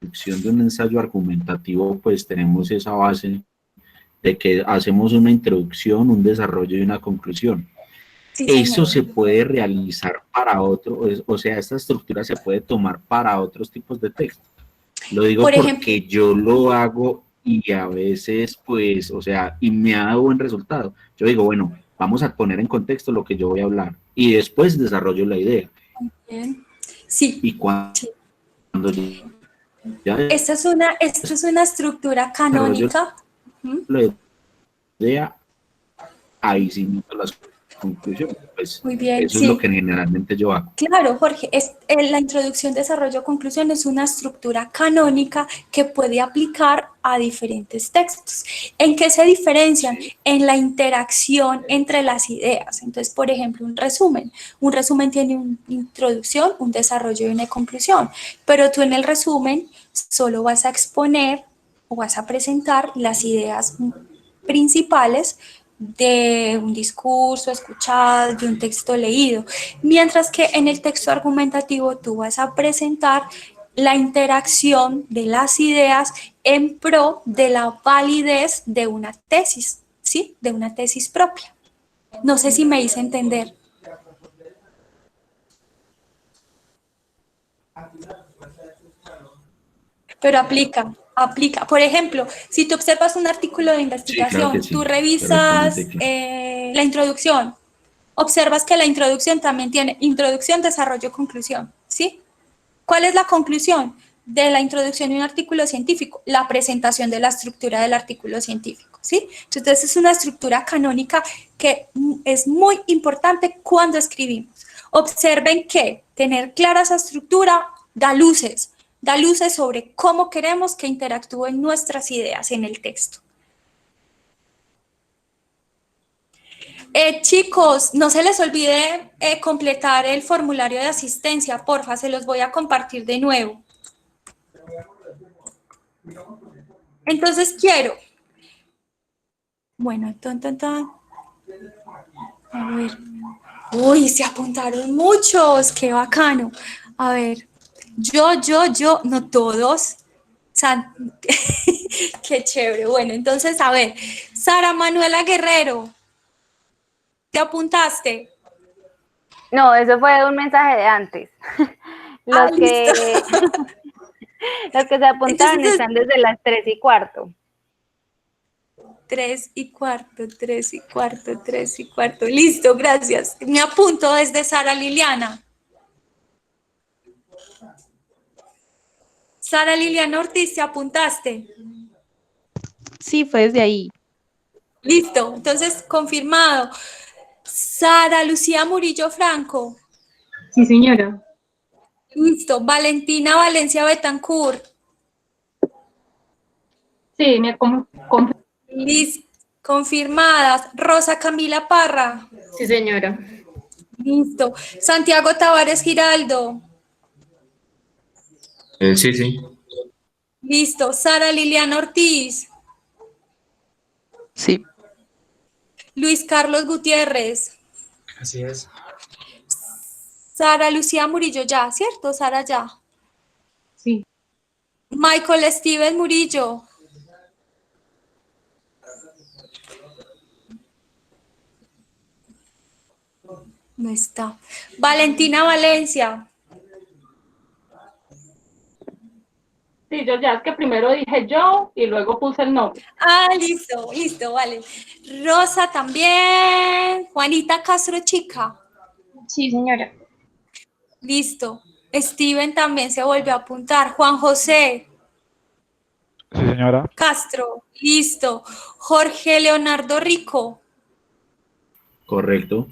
De un ensayo argumentativo, pues tenemos esa base de que hacemos una introducción, un desarrollo y una conclusión.
Sí,
Eso
señor.
se puede realizar para o sea, esta estructura se puede tomar para otros tipos de texto. Lo digo
Por
porque
ejemplo,
yo lo hago y a veces, pues, o sea, y me ha dado buen resultado. Yo digo, bueno, vamos a poner en contexto lo que yo voy a hablar y después desarrollo la idea.
bien. Sí.
Y cuando
Sí.
ya
Esta es una estructura canónica.
la idea, ahí sí meto las conclusiones. Pues
Muy bien,
eso es lo
sí.
que generalmente yo hago.
Claro, Jorge, la introducción, desarrollo, conclusión es una estructura canónica que puede aplicar a diferentes textos. ¿En qué se diferencian? En la interacción entre las ideas. Entonces, por ejemplo, un resumen. Un resumen tiene una introducción, un desarrollo y una conclusión, pero tú en el resumen solo vas a exponer o vas a presentar las ideas principales de un discurso escuchado, de un texto leído, mientras que en el texto argumentativo tú vas a presentar la interacción de las ideas en pro de la validez de una tesis, ¿sí? De una tesis propia. No sé si me hice entender. Pero aplica. Por ejemplo, si tú observas un artículo de investigación,
que sí,
tú revisas la introducción, observas que la introducción también tiene introducción, desarrollo, conclusión, ¿sí? ¿Cuál es la conclusión de la introducción de un artículo científico? La presentación de la estructura del artículo científico, ¿sí? Entonces es una estructura canónica que es muy importante cuando escribimos. Observen que tener clara esa estructura da luces sobre cómo queremos que interactúen nuestras ideas en el texto. Chicos, no se les olvide completar el formulario de asistencia, porfa, se los voy a compartir de nuevo. Entonces quiero, bueno, a ver, uy, se apuntaron muchos, qué bacano. A ver, yo, no todos. Qué chévere. Bueno, entonces, a ver, Sara Manuela Guerrero, ¿te apuntaste?
No, eso fue un mensaje de antes. Los que se apuntaron
Entonces,
están desde las 3:15.
3:15. Listo, gracias. Me apunto desde Sara Liliana. Sara Liliana Ortiz, ¿te apuntaste?
Sí, fue desde ahí.
Listo, entonces confirmado. Sara Lucía Murillo Franco.
Sí, señora.
Listo. Valentina Valencia Betancourt.
Sí,
Listo. Confirmadas. Rosa Camila Parra.
Sí, señora.
Listo. Santiago Tavares Giraldo.
Sí, sí.
Listo. Sara Liliana Ortiz.
Sí.
Luis Carlos Gutiérrez.
Así es.
Sara Lucía Murillo ya, ¿cierto? Sara ya.
Sí.
Michael Steven Murillo. No está. Valentina Valencia.
Sí, yo ya es que primero dije yo y luego puse el nombre.
Ah, listo, vale. Rosa también. Juanita Castro Chica.
Sí, señora.
Listo. Steven también se volvió a apuntar. Juan José
Sí, señora.
Castro. Listo. Jorge Leonardo Rico.
Correcto.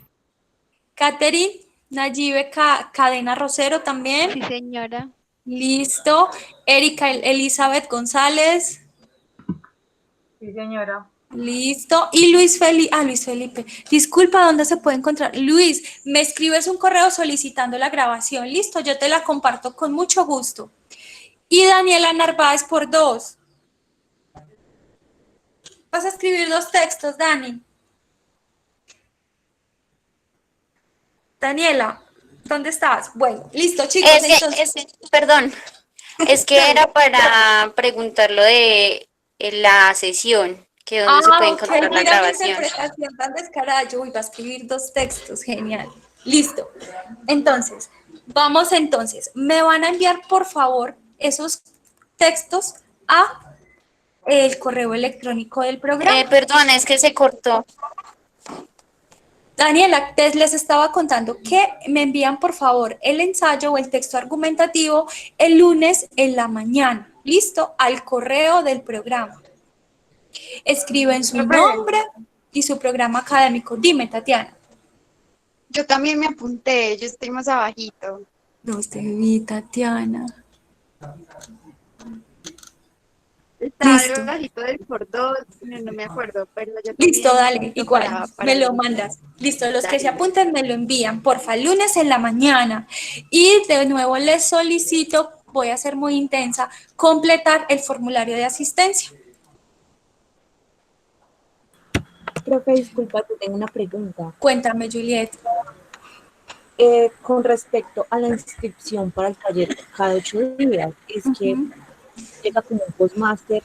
Catherine Nayibe Cadena Rosero también.
Sí, señora.
Listo. Erika Elizabeth González.
Sí, señora.
Listo. Y Luis Felipe. Disculpa, ¿dónde se puede encontrar? Luis, me escribes un correo solicitando la grabación. Listo, yo te la comparto con mucho gusto. Y Daniela Narváez por 2. Vas a escribir 2 textos, Dani. Daniela, ¿dónde estás? Bueno, listo, chicos.
Perdón, es que era para preguntar lo de la sesión, que dónde se puede encontrar la
Mira
grabación.
mi interpretación tan descarada. Yo voy a escribir 2 textos, genial. Listo. Entonces, me van a enviar por favor esos textos a el correo electrónico del programa.
Perdón, es que se cortó.
Daniela, les estaba contando que me envían por favor el ensayo o el texto argumentativo el lunes en la mañana, listo, al correo del programa. Escriben su nombre y su programa académico. Dime, Tatiana.
Yo también me apunté, yo estoy más abajito.
No te vi, Tatiana.
Estaba
Listo.
abajito del por 2, no me acuerdo, pero yo
Listo,
también
dale, igual, me lo mandas. Listo, los que se apunten me lo envían, porfa, lunes en la mañana. Y de nuevo les solicito, voy a ser muy intensa, completar el formulario de asistencia.
Profe, disculpa, te tengo una pregunta.
Cuéntame, Juliet.
Con respecto a la inscripción para el taller cada 8 días, es que llega como un postmaster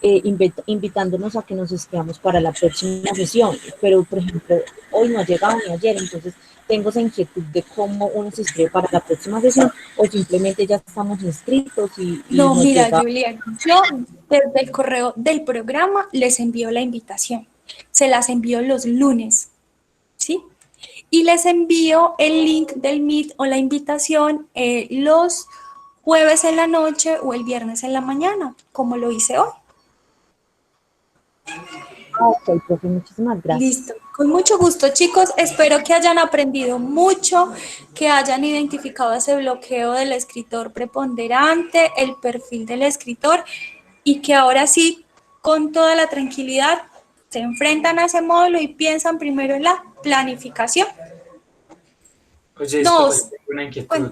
invitándonos a que nos inscribamos para la próxima sesión, pero por ejemplo, hoy no ha llegado ni ayer, entonces tengo esa inquietud de cómo uno se inscribe para la próxima sesión o simplemente ya estamos inscritos y
No,
nos
mira,
llega.
Julián, yo desde el correo del programa les envío la invitación. Se las envío los lunes, ¿sí? Y les envío el link del Meet o la invitación los jueves en la noche o el viernes en la mañana, como lo hice hoy.
Ok, profe, muchísimas gracias.
Listo, con mucho gusto, chicos. Espero que hayan aprendido mucho, que hayan identificado ese bloqueo del escritor preponderante, el perfil del escritor, y que ahora sí, con toda la tranquilidad, se enfrentan a ese módulo y piensan primero en la planificación.
Oye,
No,
disculpa, yo tengo una inquietud.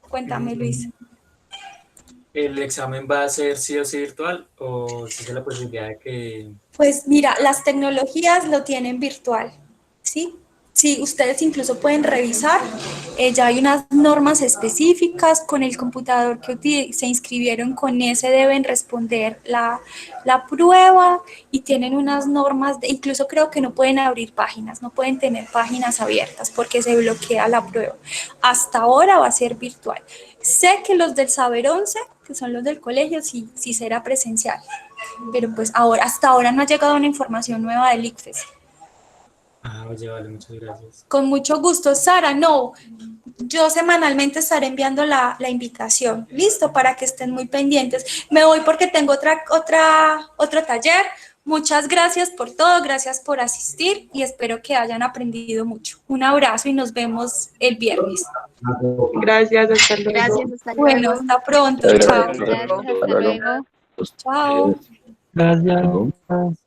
Cuéntame, Luis.
¿El examen va a ser sí o sí virtual o existe la posibilidad de que...
Pues mira, las tecnologías lo tienen virtual, ¿sí? Sí, ustedes incluso pueden revisar, ya hay unas normas específicas con el computador que se inscribieron, con ese deben responder la prueba y tienen unas normas, incluso creo que no pueden abrir páginas, no pueden tener páginas abiertas porque se bloquea la prueba. Hasta ahora va a ser virtual. Sé que los del Saber 11, que son los del colegio, sí será presencial, pero pues hasta ahora no ha llegado una información nueva del ICFES.
Ah, oye, vale, muchas gracias.
Con mucho gusto, Sara. No, yo semanalmente estaré enviando la invitación, listo, para que estén muy pendientes. Me voy porque tengo otro taller. Muchas gracias por todo, gracias por asistir y espero que hayan aprendido mucho. Un abrazo y nos vemos el viernes.
Gracias, hasta luego.
Gracias, hasta luego.
Bueno, hasta pronto, chao.
Gracias, hasta luego.
Chao.
Gracias.